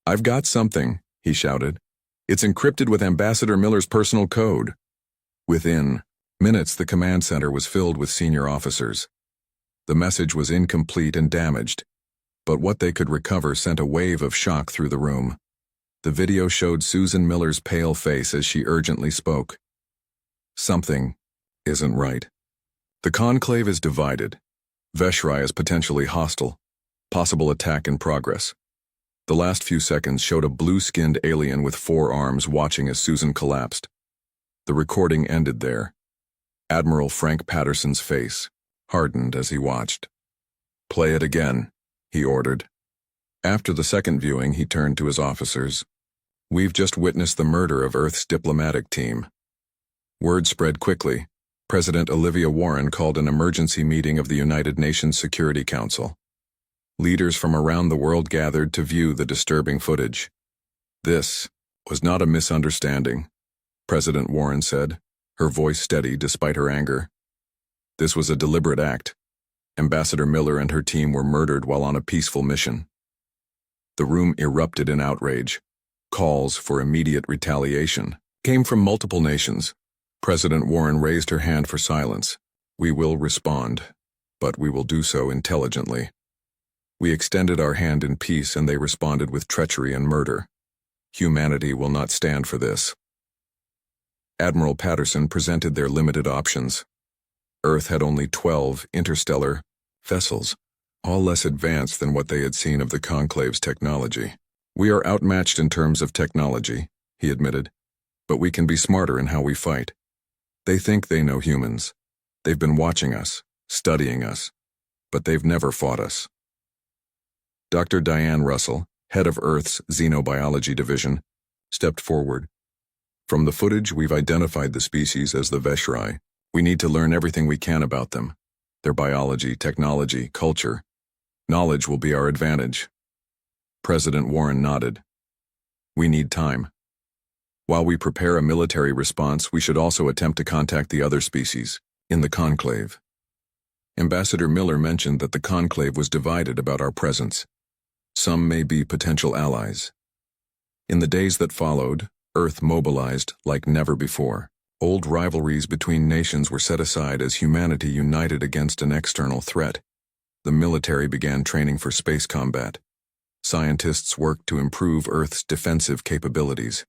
"I've got something," he shouted. "It's encrypted with Ambassador Miller's personal code." Within minutes, the command center was filled with senior officers. The message was incomplete and damaged, but what they could recover sent a wave of shock through the room. The video showed Susan Miller's pale face as she urgently spoke. "Something isn't right. The Conclave is divided. Veshrai is potentially hostile. Possible attack in progress. The last few seconds showed a blue-skinned alien with 4 arms watching as Susan collapsed. The recording ended there. Admiral Frank Patterson's face hardened as he watched. "Play it again," he ordered. After the second viewing, he turned to his officers. "We've just witnessed the murder of Earth's diplomatic team." Word spread quickly. President Olivia Warren called an emergency meeting of the United Nations Security Council. Leaders from around the world gathered to view the disturbing footage. "This was not a misunderstanding," President Warren said, her voice steady despite her anger. "This was a deliberate act. Ambassador Miller and her team were murdered while on a peaceful mission." The room erupted in outrage. Calls for immediate retaliation came from multiple nations. President Warren raised her hand for silence. "We will respond, but we will do so intelligently. We extended our hand in peace and they responded with treachery and murder. Humanity will not stand for this." Admiral Patterson presented their limited options. Earth had only 12 interstellar vessels, all less advanced than what they had seen of the Conclave's technology. "We are outmatched in terms of technology," he admitted, "but we can be smarter in how we fight. They think they know humans. They've been watching us, studying us, but they've never fought us." Dr. Diane Russell, head of Earth's Xenobiology Division, stepped forward. "From the footage, we've identified the species as the Veshrai. We need to learn everything we can about them. Their biology, technology, culture. Knowledge will be our advantage." President Warren nodded. "We need time. While we prepare a military response, we should also attempt to contact the other species in the Conclave." Ambassador Miller mentioned that the Conclave was divided about our presence. Some may be potential allies. In the days that followed, Earth mobilized like never before. Old rivalries between nations were set aside as humanity united against an external threat. The military began training for space combat. Scientists worked to improve Earth's defensive capabilities.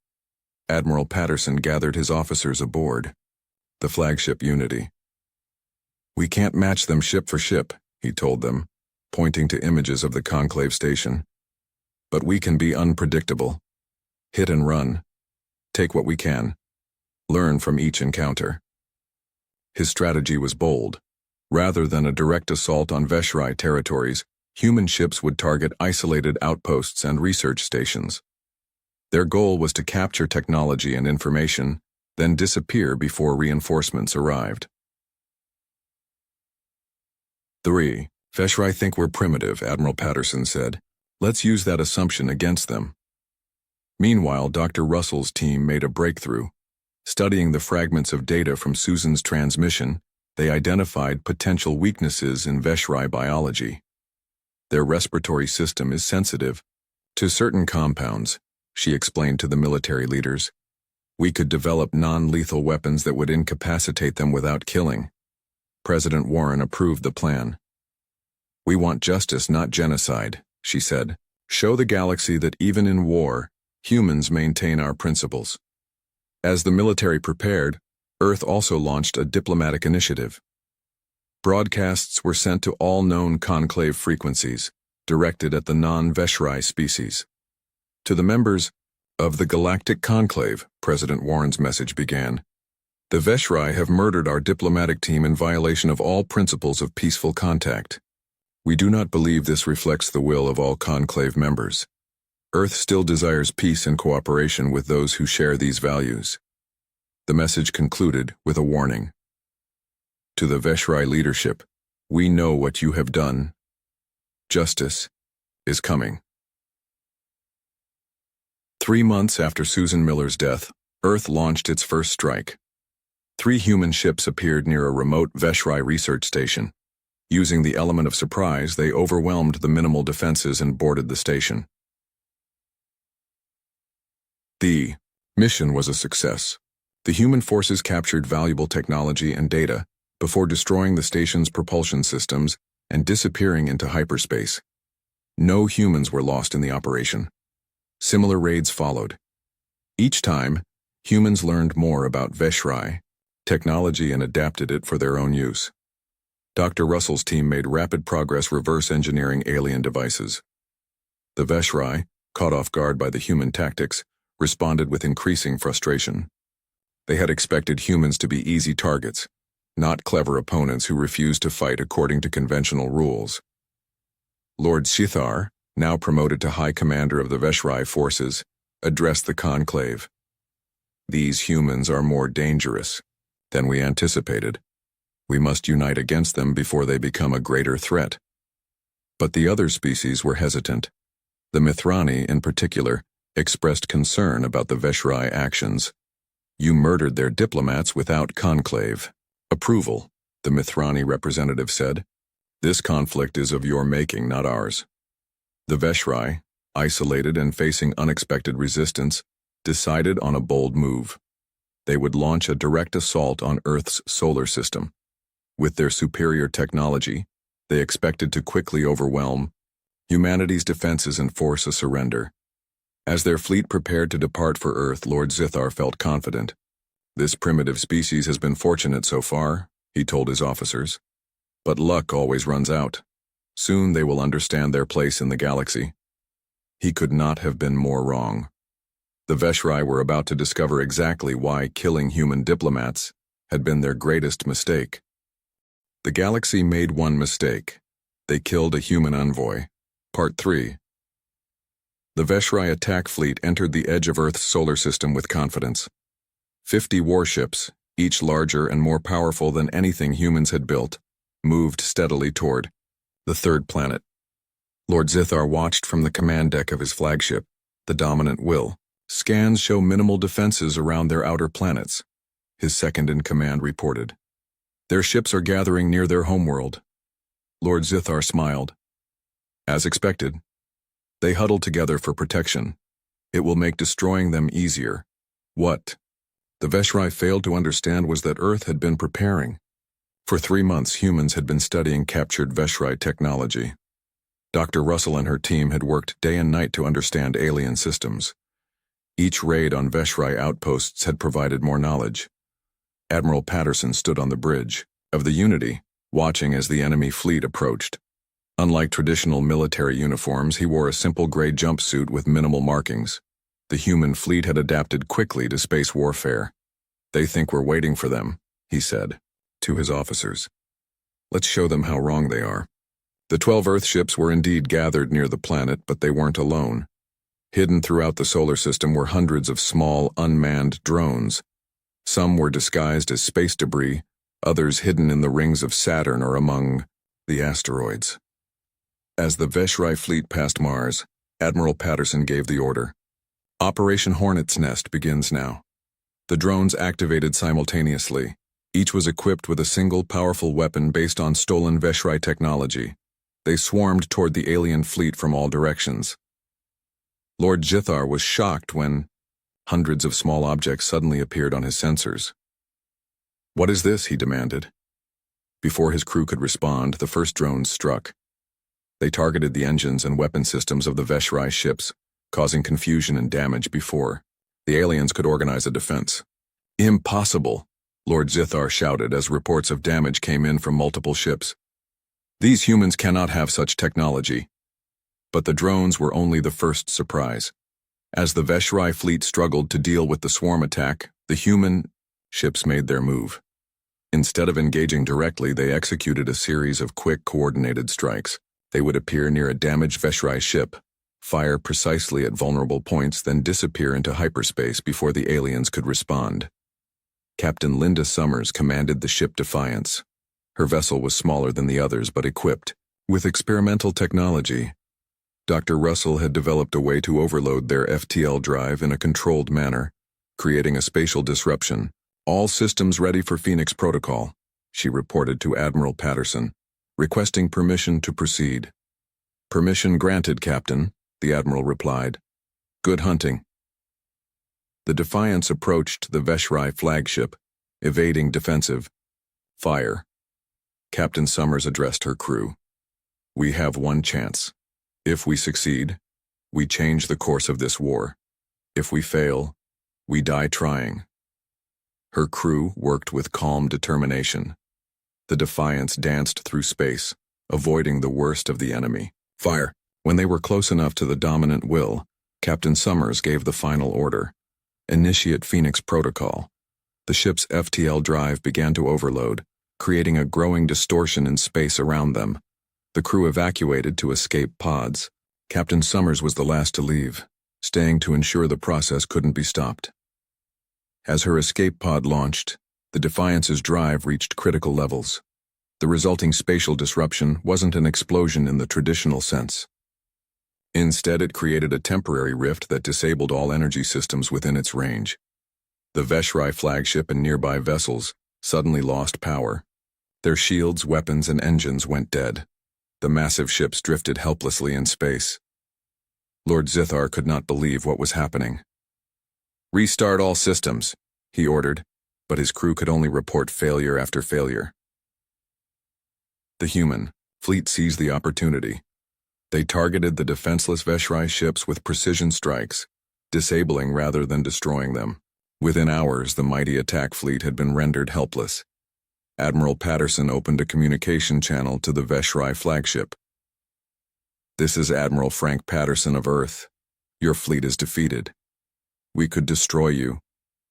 Admiral Patterson gathered his officers aboard the flagship Unity. "We can't match them ship for ship," he told them, pointing to images of the Conclave station. "But we can be unpredictable. Hit and run. Take what we can. Learn from each encounter." His strategy was bold. Rather than a direct assault on Veshrai territories, human ships would target isolated outposts and research stations. Their goal was to capture technology and information, then disappear before reinforcements arrived. 3. Veshrai think we're primitive, Admiral Patterson said. "Let's use that assumption against them." Meanwhile, Dr. Russell's team made a breakthrough. Studying the fragments of data from Susan's transmission, they identified potential weaknesses in Veshrai biology. Their respiratory system is sensitive to certain compounds, she explained to the military leaders. "We could develop non-lethal weapons that would incapacitate them without killing." President Warren approved the plan. "We want justice, not genocide," she said. "Show the galaxy that even in war, humans maintain our principles." As the military prepared, Earth also launched a diplomatic initiative. Broadcasts were sent to all known conclave frequencies, directed at the non-Veshrai species. "To the members of the Galactic Conclave," President Warren's message began, "the Veshrai have murdered our diplomatic team in violation of all principles of peaceful contact. We do not believe this reflects the will of all Conclave members. Earth still desires peace and cooperation with those who share these values." The message concluded with a warning. "To the Veshrai leadership, we know what you have done. Justice is coming." 3 months after Susan Miller's death, Earth launched its first strike. 3 human ships appeared near a remote Veshrai research station. Using the element of surprise, they overwhelmed the minimal defenses and boarded the station. The mission was a success. The human forces captured valuable technology and data before destroying the station's propulsion systems and disappearing into hyperspace. No humans were lost in the operation. Similar raids followed. Each time, humans learned more about Veshrai technology and adapted it for their own use. Dr. Russell's team made rapid progress reverse engineering alien devices. The Veshrai, caught off guard by the human tactics, responded with increasing frustration. They had expected humans to be easy targets, not clever opponents who refused to fight according to conventional rules. Lord Sithar, now promoted to High Commander of the HFY forces, addressed the conclave. These humans are more dangerous than we anticipated. We must unite against them before they become a greater threat. But the other species were hesitant. The Mithrani, in particular, expressed concern about the HFY actions. You murdered their diplomats without conclave approval, the Mithrani representative said. This conflict is of your making, not ours. The HFY, isolated and facing unexpected resistance, decided on a bold move. They would launch a direct assault on Earth's solar system. With their superior technology, they expected to quickly overwhelm humanity's defenses and force a surrender. As their fleet prepared to depart for Earth, Lord Sithar felt confident. This primitive species has been fortunate so far, he told his officers. But luck always runs out. Soon they will understand their place in the galaxy. He could not have been more wrong. The HFY were about to discover exactly why killing human diplomats had been their greatest mistake. The galaxy made one mistake. They killed a human envoy. Part 3. The HFY attack fleet entered the edge of Earth's solar system with confidence. 50 warships, each larger and more powerful than anything humans had built, moved steadily toward the third planet. Lord Sithar watched from the command deck of his flagship, the Dominant Will. Scans show minimal defenses around their outer planets, his second-in-command reported. Their ships are gathering near their homeworld. Lord Sithar smiled. As expected, they huddled together for protection. It will make destroying them easier. What the HFY failed to understand was that Earth had been preparing. For 3 months, humans had been studying captured HFY technology. Dr. Russell and her team had worked day and night to understand alien systems. Each raid on HFY outposts had provided more knowledge. Admiral Patterson stood on the bridge of the Unity, watching as the enemy fleet approached. Unlike traditional military uniforms, he wore a simple gray jumpsuit with minimal markings. The human fleet had adapted quickly to space warfare. They think we're waiting for them, he said to his officers. Let's show them how wrong they are. The 12 Earth ships were indeed gathered near the planet, but they weren't alone. Hidden throughout the solar system were hundreds of small, unmanned drones. Some were disguised as space debris, others hidden in the rings of Saturn or among the asteroids. As the HFY fleet passed Mars, Admiral Patterson gave the order. Operation Hornet's Nest begins now. The drones activated simultaneously. Each was equipped with a single powerful weapon based on stolen HFY technology. They swarmed toward the alien fleet from all directions. Lord Sithar was shocked when hundreds of small objects suddenly appeared on his sensors. What is this? He demanded. Before his crew could respond, the first drones struck. They targeted the engines and weapon systems of the HFY ships, causing confusion and damage before the aliens could organize a defense. Impossible, Lord Sithar shouted as reports of damage came in from multiple ships. These humans cannot have such technology. But the drones were only the first surprise. As the HFY fleet struggled to deal with the swarm attack, the human ships made their move. Instead of engaging directly, they executed a series of quick, coordinated strikes. They would appear near a damaged HFY ship, fire precisely at vulnerable points, then disappear into hyperspace before the aliens could respond. Captain Linda Summers commanded the ship Defiance. Her vessel was smaller than the others but equipped with experimental technology. Dr. Russell had developed a way to overload their FTL drive in a controlled manner, creating a spatial disruption. All systems ready for Phoenix Protocol, she reported to Admiral Patterson, requesting permission to proceed. Permission granted, Captain, the Admiral replied. Good hunting. The Defiance approached the HFY flagship, evading defensive fire. Captain Summers addressed her crew. We have one chance. If we succeed, we change the course of this war. If we fail, we die trying. Her crew worked with calm determination. The Defiance danced through space, avoiding the worst of the enemy. Fire. When they were close enough to the Dominant Will, Captain Summers gave the final order. Initiate Phoenix Protocol. The ship's FTL drive began to overload, creating a growing distortion in space around them. The crew evacuated to escape pods. Captain Summers was the last to leave, staying to ensure the process couldn't be stopped. As her escape pod launched, the Defiance's drive reached critical levels. The resulting spatial disruption wasn't an explosion in the traditional sense. Instead, it created a temporary rift that disabled all energy systems within its range. The HFY flagship and nearby vessels suddenly lost power. Their shields, weapons, and engines went dead. The massive ships drifted helplessly in space. Lord Zithar could not believe what was happening. "Restart all systems," he ordered, but his crew could only report failure after failure. The human fleet seized the opportunity. They targeted the defenseless HFY ships with precision strikes, disabling rather than destroying them. Within hours, the mighty attack fleet had been rendered helpless. Admiral Patterson opened a communication channel to the HFY flagship. "This is Admiral Frank Patterson of Earth. Your fleet is defeated. We could destroy you,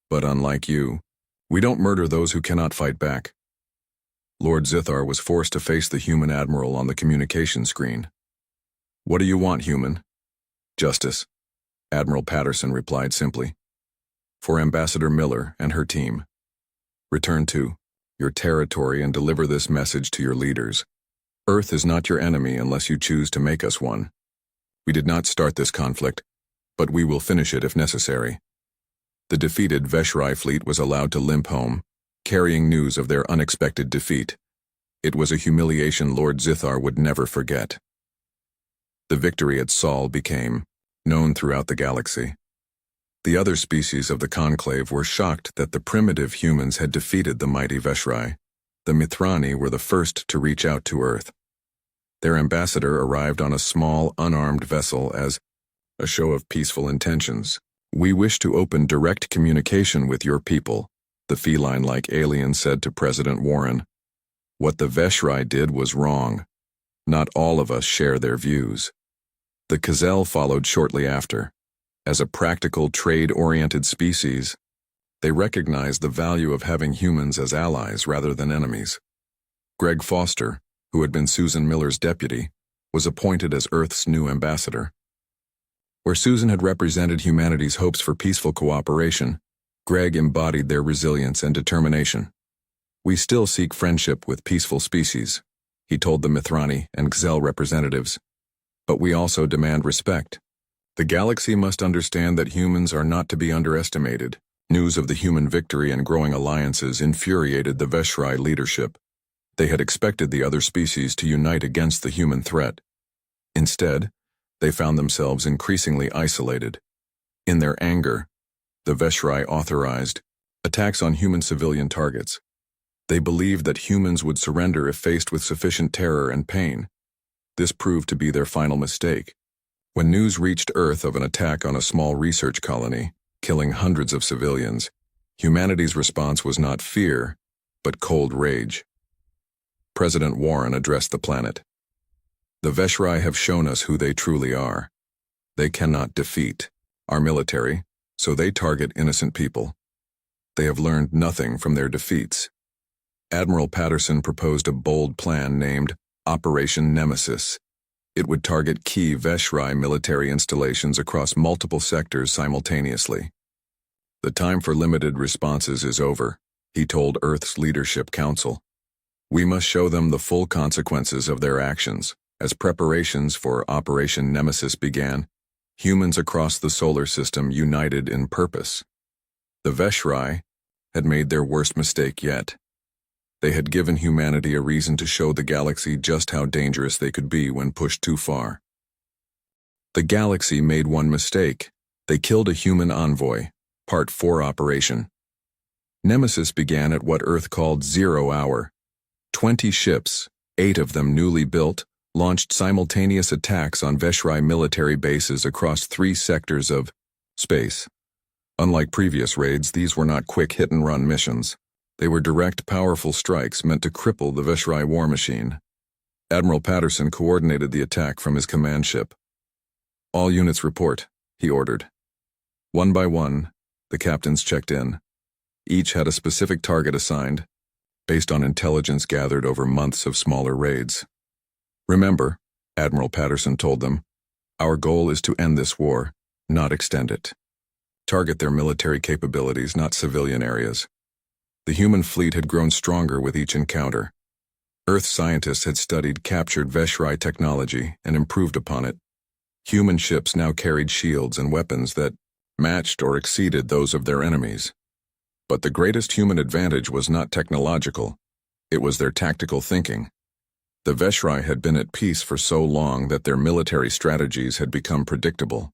but unlike you, we don't murder those who cannot fight back." Lord Zithar was forced to face the human admiral on the communication screen. "What do you want, human?" "Justice," Admiral Patterson replied simply. "For Ambassador Miller and her team. Return to your territory and deliver this message to your leaders. Earth is not your enemy unless you choose to make us one. We did not start this conflict, but we will finish it if necessary." The defeated HFY fleet was allowed to limp home, carrying news of their unexpected defeat. It was a humiliation Lord Zithar would never forget. The victory at Sol became known throughout the galaxy. The other species of the Conclave were shocked that the primitive humans had defeated the mighty HFY. The Mithrani were the first to reach out to Earth. Their ambassador arrived on a small, unarmed vessel as a show of peaceful intentions. "We wish to open direct communication with your people," the feline-like alien said to President Warren. "What the HFY did was wrong. Not all of us share their views." The Kazel followed shortly after. As a practical, trade-oriented species, they recognized the value of having humans as allies rather than enemies. Greg Foster, who had been Susan Miller's deputy, was appointed as Earth's new ambassador. Where Susan had represented humanity's hopes for peaceful cooperation, Greg embodied their resilience and determination. "We still seek friendship with peaceful species," he told the Mithrani and Xel representatives. "But we also demand respect. The galaxy must understand that humans are not to be underestimated." News of the human victory and growing alliances infuriated the HFY leadership. They had expected the other species to unite against the human threat. Instead, they found themselves increasingly isolated. In their anger, the HFY authorized attacks on human civilian targets. They believed that humans would surrender if faced with sufficient terror and pain. This proved to be their final mistake. When news reached Earth of an attack on a small research colony, killing hundreds of civilians, humanity's response was not fear, but cold rage. President Warren addressed the planet. "The HFY have shown us who they truly are. They cannot defeat our military, so they target innocent people. They have learned nothing from their defeats." Admiral Patterson proposed a bold plan named Operation Nemesis. It would target key HFY military installations across multiple sectors simultaneously. "The time for limited responses is over," he told Earth's Leadership Council. "We must show them the full consequences of their actions." As preparations for Operation Nemesis began, humans across the solar system united in purpose. The HFY had made their worst mistake yet. They had given humanity a reason to show the galaxy just how dangerous they could be when pushed too far. The galaxy made one mistake. They killed a human envoy, Part 4 operation. Nemesis began at what Earth called 0 hour. 20 ships, 8 of them newly built, launched simultaneous attacks on HFY military bases across 3 sectors of space. Unlike previous raids, these were not quick hit-and-run missions. They were direct, powerful strikes meant to cripple the HFY war machine. Admiral Patterson coordinated the attack from his command ship. "All units report," he ordered. One by one, the captains checked in. Each had a specific target assigned, based on intelligence gathered over months of smaller raids. Remember, Admiral Patterson told them, our goal is to end this war, not extend it. Target their military capabilities, not civilian areas. The human fleet had grown stronger with each encounter. Earth scientists had studied captured HFY technology and improved upon it. Human ships now carried shields and weapons that matched or exceeded those of their enemies. But the greatest human advantage was not technological, it was their tactical thinking. The HFY had been at peace for so long that their military strategies had become predictable.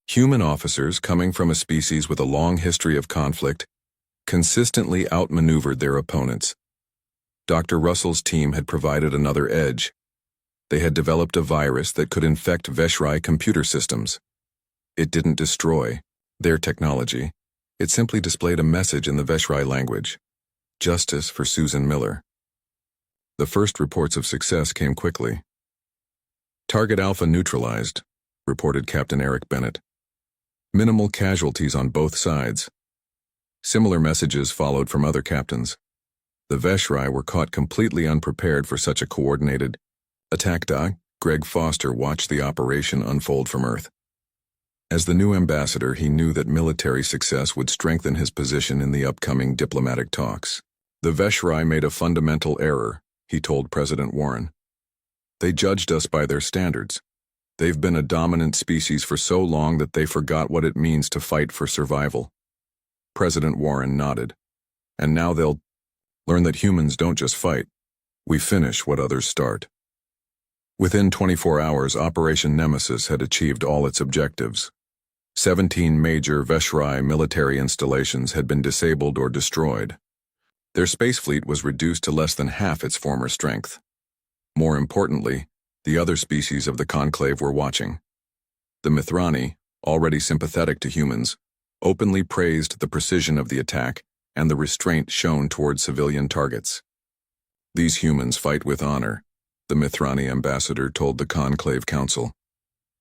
Human officers, coming from a species with a long history of conflict, consistently outmaneuvered their opponents. Dr. Russell's team had provided another edge. They had developed a virus that could infect HFY computer systems. It didn't destroy their technology. It simply displayed a message in the HFY language. Justice for Susan Miller. The first reports of success came quickly. Target Alpha neutralized, reported Captain Eric Bennett. Minimal casualties on both sides. Similar messages followed from other captains. The HFY were caught completely unprepared for such a coordinated attack. Greg Foster watched the operation unfold from Earth. As the new ambassador, he knew that military success would strengthen his position in the upcoming diplomatic talks. The HFY made a fundamental error, he told President Warren. They judged us by their standards. They've been a dominant species for so long that they forgot what it means to fight for survival. President Warren nodded. And now they'll learn that humans don't just fight. We finish what others start. Within 24 hours, Operation Nemesis had achieved all its objectives. 17 major HFY military installations had been disabled or destroyed. Their space fleet was reduced to less than half its former strength. More importantly, the other species of the conclave were watching. The Mithrani, already sympathetic to humans, openly praised the precision of the attack and the restraint shown toward civilian targets. These humans fight with honor, the Mithrani ambassador told the Conclave Council.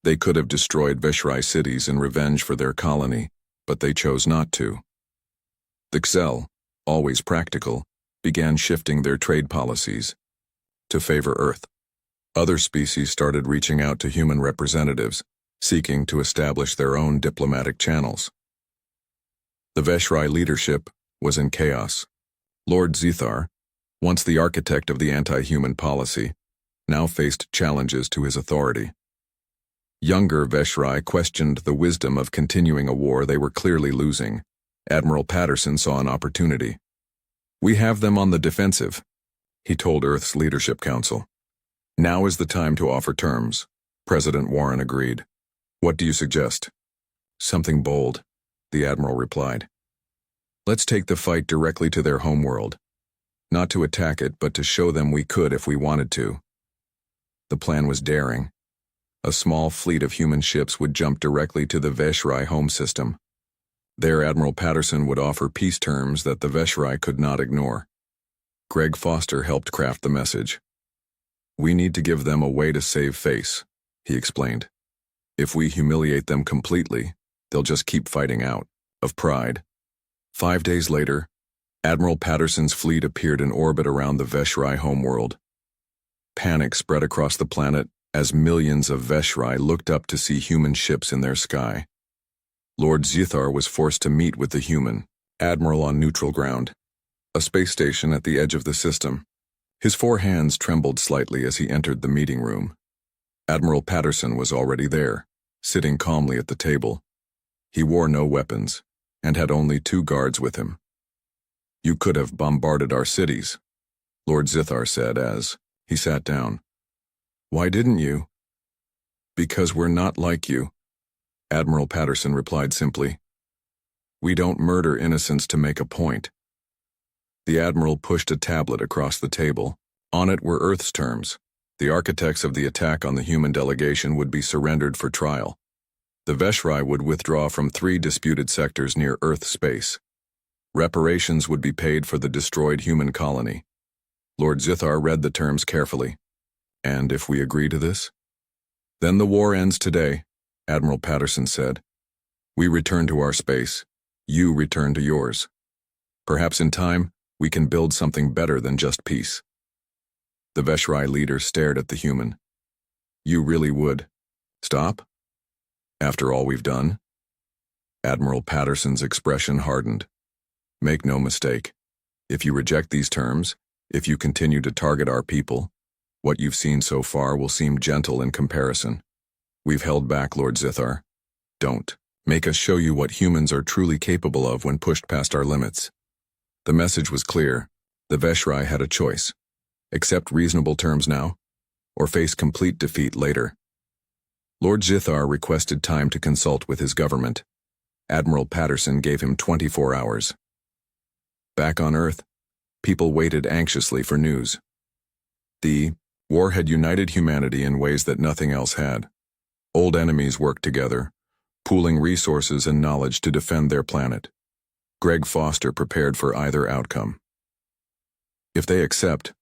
They could have destroyed HFY cities in revenge for their colony, but they chose not to. The Xel, always practical, began shifting their trade policies to favor Earth. Other species started reaching out to human representatives, seeking to establish their own diplomatic channels. The HFY leadership was in chaos. Lord Zethar, once the architect of the anti-human policy, now faced challenges to his authority. Younger HFY questioned the wisdom of continuing a war they were clearly losing. Admiral Patterson saw an opportunity. We have them on the defensive, he told Earth's Leadership Council. Now is the time to offer terms, President Warren agreed. What do you suggest? Something bold, the Admiral replied. Let's take the fight directly to their homeworld. Not to attack it, but to show them we could if we wanted to. The plan was daring. A small fleet of human ships would jump directly to the HFY home system. There, Admiral Patterson would offer peace terms that the HFY could not ignore. Greg Foster helped craft the message. We need to give them a way to save face, he explained. If we humiliate them completely, they'll just keep fighting out, of pride. 5 days later, Admiral Patterson's fleet appeared in orbit around the HFY homeworld. Panic spread across the planet as millions of HFY looked up to see human ships in their sky. Lord Zethar was forced to meet with the human admiral on neutral ground, a space station at the edge of the system. His 4 hands trembled slightly as he entered the meeting room. Admiral Patterson was already there, sitting calmly at the table. He wore no weapons, and had only 2 guards with him. You could have bombarded our cities, Lord Zethar said as he sat down. Why didn't you? Because we're not like you, Admiral Patterson replied simply. We don't murder innocents to make a point. The Admiral pushed a tablet across the table. On it were Earth's terms. The architects of the attack on the human delegation would be surrendered for trial. The HFY would withdraw from 3 disputed sectors near Earth space. Reparations would be paid for the destroyed human colony. Lord Zethar read the terms carefully. And if we agree to this? Then the war ends today, Admiral Patterson said. We return to our space. You return to yours. Perhaps in time, we can build something better than just peace. The Veshrai leader stared at the human. You really would stop? After all we've done? Admiral Patterson's expression hardened. Make no mistake. If you reject these terms, if you continue to target our people, what you've seen so far will seem gentle in comparison. We've held back, Lord Zithar. Don't make us show you what humans are truly capable of when pushed past our limits. The message was clear. The Veshrai had a choice. Accept reasonable terms now, or face complete defeat later. Lord Zithar requested time to consult with his government. Admiral Patterson gave him 24 hours. Back on Earth, people waited anxiously for news. The war had united humanity in ways that nothing else had. Old enemies worked together, pooling resources and knowledge to defend their planet. Greg Foster prepared for either outcome. If they accept,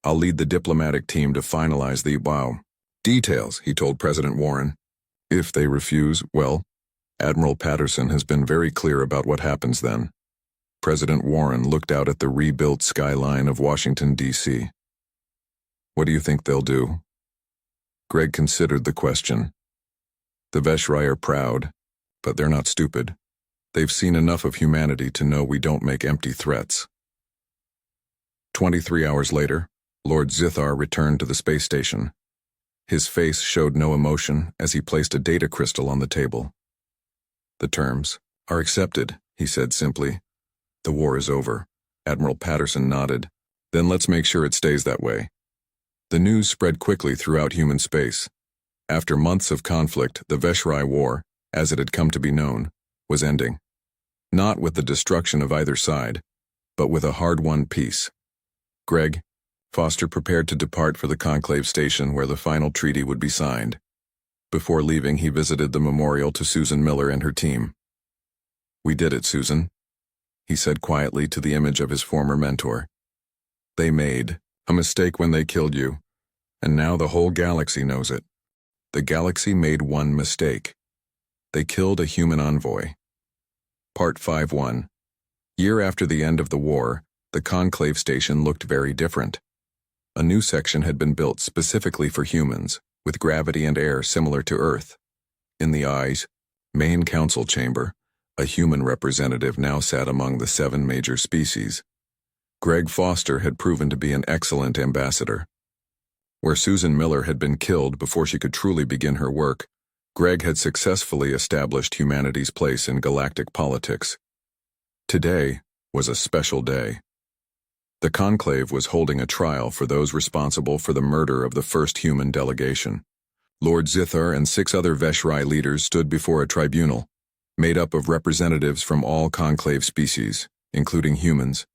I'll lead the diplomatic team to finalize the details, he told President Warren. If they refuse, well, Admiral Patterson has been very clear about what happens then. President Warren looked out at the rebuilt skyline of Washington, D.C. What do you think they'll do? Greg considered the question. The Veshrai are proud, but they're not stupid. They've seen enough of humanity to know we don't make empty threats. 23 hours later, Lord Zithar returned to the space station. His face showed no emotion as he placed a data crystal on the table. The terms are accepted, he said simply. The war is over. Admiral Patterson nodded. Then let's make sure it stays that way. The news spread quickly throughout human space. After months of conflict, the Veshrai War, as it had come to be known, was ending. Not with the destruction of either side, but with a hard-won peace. Greg Foster prepared to depart for the conclave station where the final treaty would be signed. Before leaving, he visited the memorial to Susan Miller and her team. We did it, Susan, he said quietly to the image of his former mentor. They made a mistake when they killed you, and now the whole galaxy knows it. The galaxy made one mistake. They killed a human envoy. Part 5-1. Year after the end of the war, the conclave station looked very different. A new section had been built specifically for humans, with gravity and air similar to Earth. In the Eye's main council chamber, a human representative now sat among the 7 major species. Greg Foster had proven to be an excellent ambassador. Where Susan Miller had been killed before she could truly begin her work, Greg had successfully established humanity's place in galactic politics. Today was a special day. The conclave was holding a trial for those responsible for the murder of the first human delegation. Lord Zithar and 6 other Veshrai leaders stood before a tribunal, made up of representatives from all conclave species, including humans.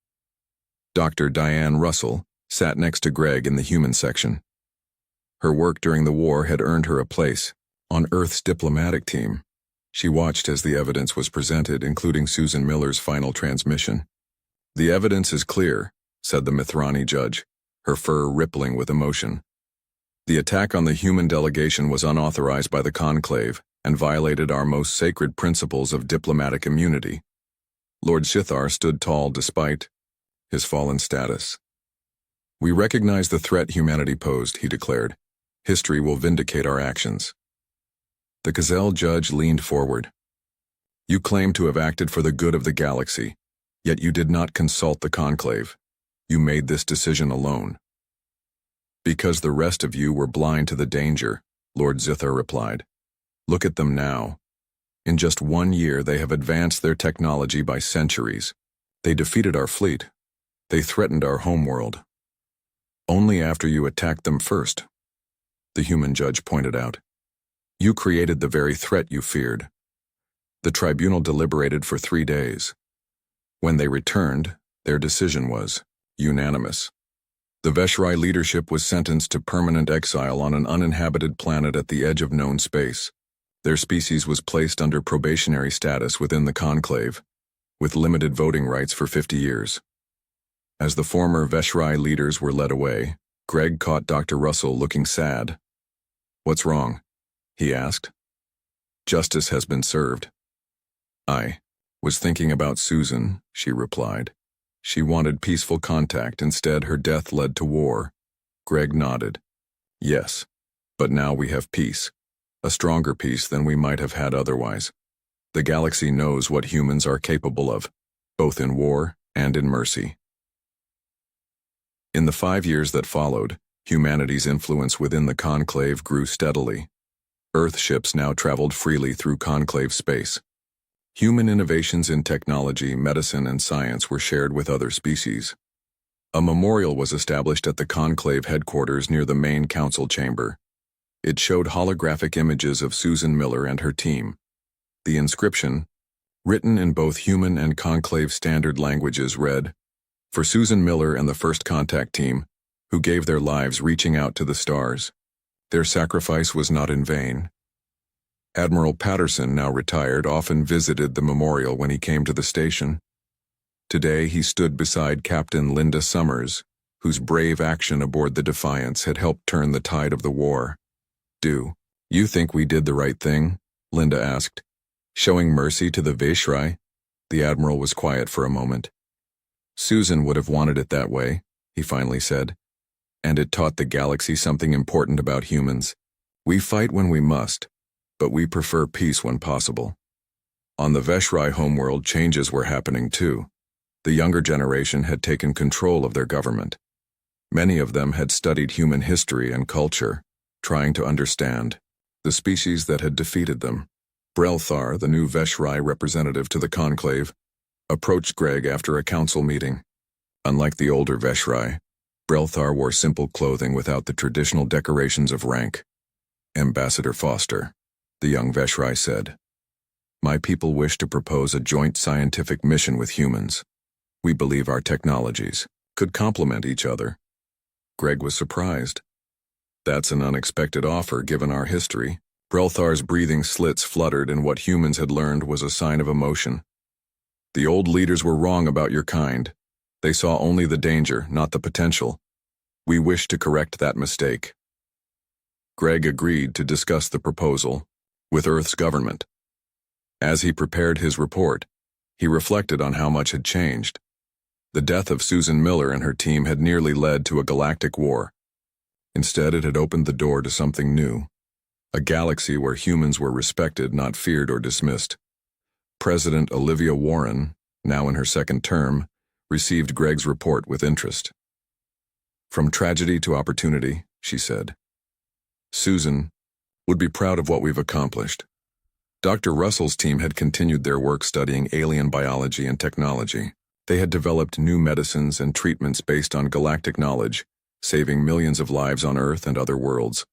Dr. Diane Russell sat next to Greg in the human section. Her work during the war had earned her a place on Earth's diplomatic team. She watched as the evidence was presented, including Susan Miller's final transmission. The evidence is clear, said the Mithrani judge, her fur rippling with emotion. The attack on the human delegation was unauthorized by the conclave and violated our most sacred principles of diplomatic immunity. Lord Zithar stood tall despite his fallen status. We recognize the threat humanity posed, he declared. History will vindicate our actions. The Gazelle judge leaned forward. You claim to have acted for the good of the galaxy, yet you did not consult the conclave. You made this decision alone. Because the rest of you were blind to the danger, Lord Zithar replied. Look at them now. In just 1 year, they have advanced their technology by centuries. They defeated our fleet. They threatened our homeworld. Only after you attacked them first, the human judge pointed out. You created the very threat you feared. The tribunal deliberated for 3 days. When they returned, their decision was unanimous. The Veshrai leadership was sentenced to permanent exile on an uninhabited planet at the edge of known space. Their species was placed under probationary status within the conclave, with limited voting rights for 50 years. As the former Veshrai leaders were led away, Greg caught Dr. Russell looking sad. What's wrong? He asked. Justice has been served. I was thinking about Susan, she replied. She wanted peaceful contact. Instead, her death led to war. Greg nodded. Yes, but now we have peace. A stronger peace than we might have had otherwise. The galaxy knows what humans are capable of, both in war and in mercy. In the 5 years that followed, humanity's influence within the Conclave grew steadily. Earth ships now traveled freely through Conclave space. Human innovations in technology, medicine, and science were shared with other species. A memorial was established at the Conclave headquarters near the main council chamber. It showed holographic images of Susan Miller and her team. The inscription, written in both human and Conclave standard languages, read, "For Susan Miller and the First Contact Team, who gave their lives reaching out to the stars. Their sacrifice was not in vain." Admiral Patterson, now retired, often visited the memorial when he came to the station. Today he stood beside Captain Linda Summers, whose brave action aboard the Defiance had helped turn the tide of the war. "Do you think we did the right thing?" Linda asked. "Showing mercy to the HFY?" The Admiral was quiet for a moment. "Susan would have wanted it that way," he finally said. "And it taught the galaxy something important about humans. We fight when we must, but we prefer peace when possible." On the HFY homeworld, changes were happening too. The younger generation had taken control of their government. Many of them had studied human history and culture, trying to understand the species that had defeated them. Brelthar, the new HFY representative to the Conclave, approached Greg after a council meeting. Unlike the older HFY, Brelthar wore simple clothing without the traditional decorations of rank. "Ambassador Foster," the young HFY said, "my people wish to propose a joint scientific mission with humans. We believe our technologies could complement each other." Greg was surprised. "That's an unexpected offer given our history." Brelthar's breathing slits fluttered, and what humans had learned was a sign of emotion. "The old leaders were wrong about your kind. They saw only the danger, not the potential. We wish to correct that mistake." Greg agreed to discuss the proposal with Earth's government. As he prepared his report, he reflected on how much had changed. The death of Susan Miller and her team had nearly led to a galactic war. Instead, it had opened the door to something new. A galaxy where humans were respected, not feared or dismissed. President Olivia Warren, now in her second term, received Greg's report with interest. "From tragedy to opportunity," she said. "Susan would be proud of what we've accomplished." Dr. Russell's team had continued their work studying alien biology and technology. They had developed new medicines and treatments based on galactic knowledge, saving millions of lives on Earth and other worlds.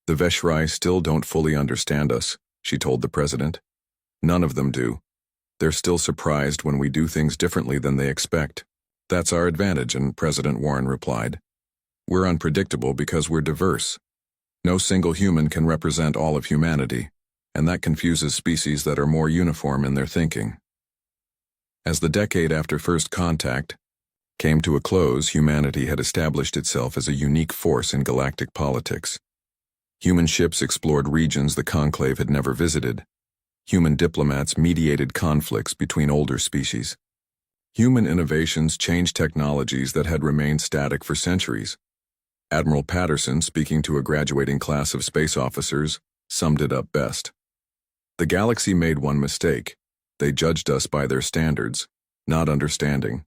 "The HFY still don't fully understand us," she told the president. "None of them do. They're still surprised when we do things differently than they expect. That's our advantage," and President Warren replied. "We're unpredictable because we're diverse. No single human can represent all of humanity, and that confuses species that are more uniform in their thinking." As the decade after First Contact came to a close, humanity had established itself as a unique force in galactic politics. Human ships explored regions the Conclave had never visited. Human diplomats mediated conflicts between older species. Human innovations changed technologies that had remained static for centuries. Admiral Patterson, speaking to a graduating class of space officers, summed it up best. "The galaxy made one mistake. They judged us by their standards, not understanding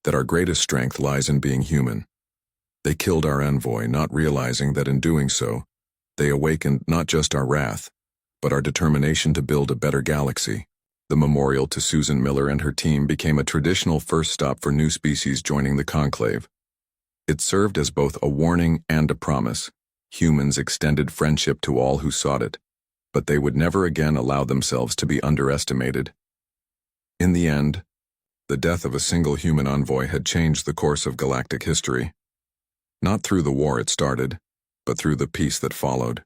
that our greatest strength lies in being human. They killed our envoy, not realizing that in doing so, they awakened not just our wrath, but our determination to build a better galaxy." The memorial to Susan Miller and her team became a traditional first stop for new species joining the Conclave. It served as both a warning and a promise. Humans extended friendship to all who sought it, but they would never again allow themselves to be underestimated. In the end, the death of a single human envoy had changed the course of galactic history. Not through the war it started, but through the peace that followed.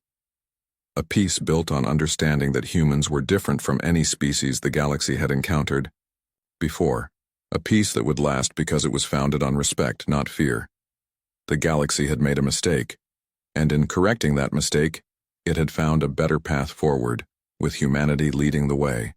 A peace built on understanding that humans were different from any species the galaxy had encountered before. A peace that would last because it was founded on respect, not fear. The galaxy had made a mistake, and in correcting that mistake, it had found a better path forward, with humanity leading the way.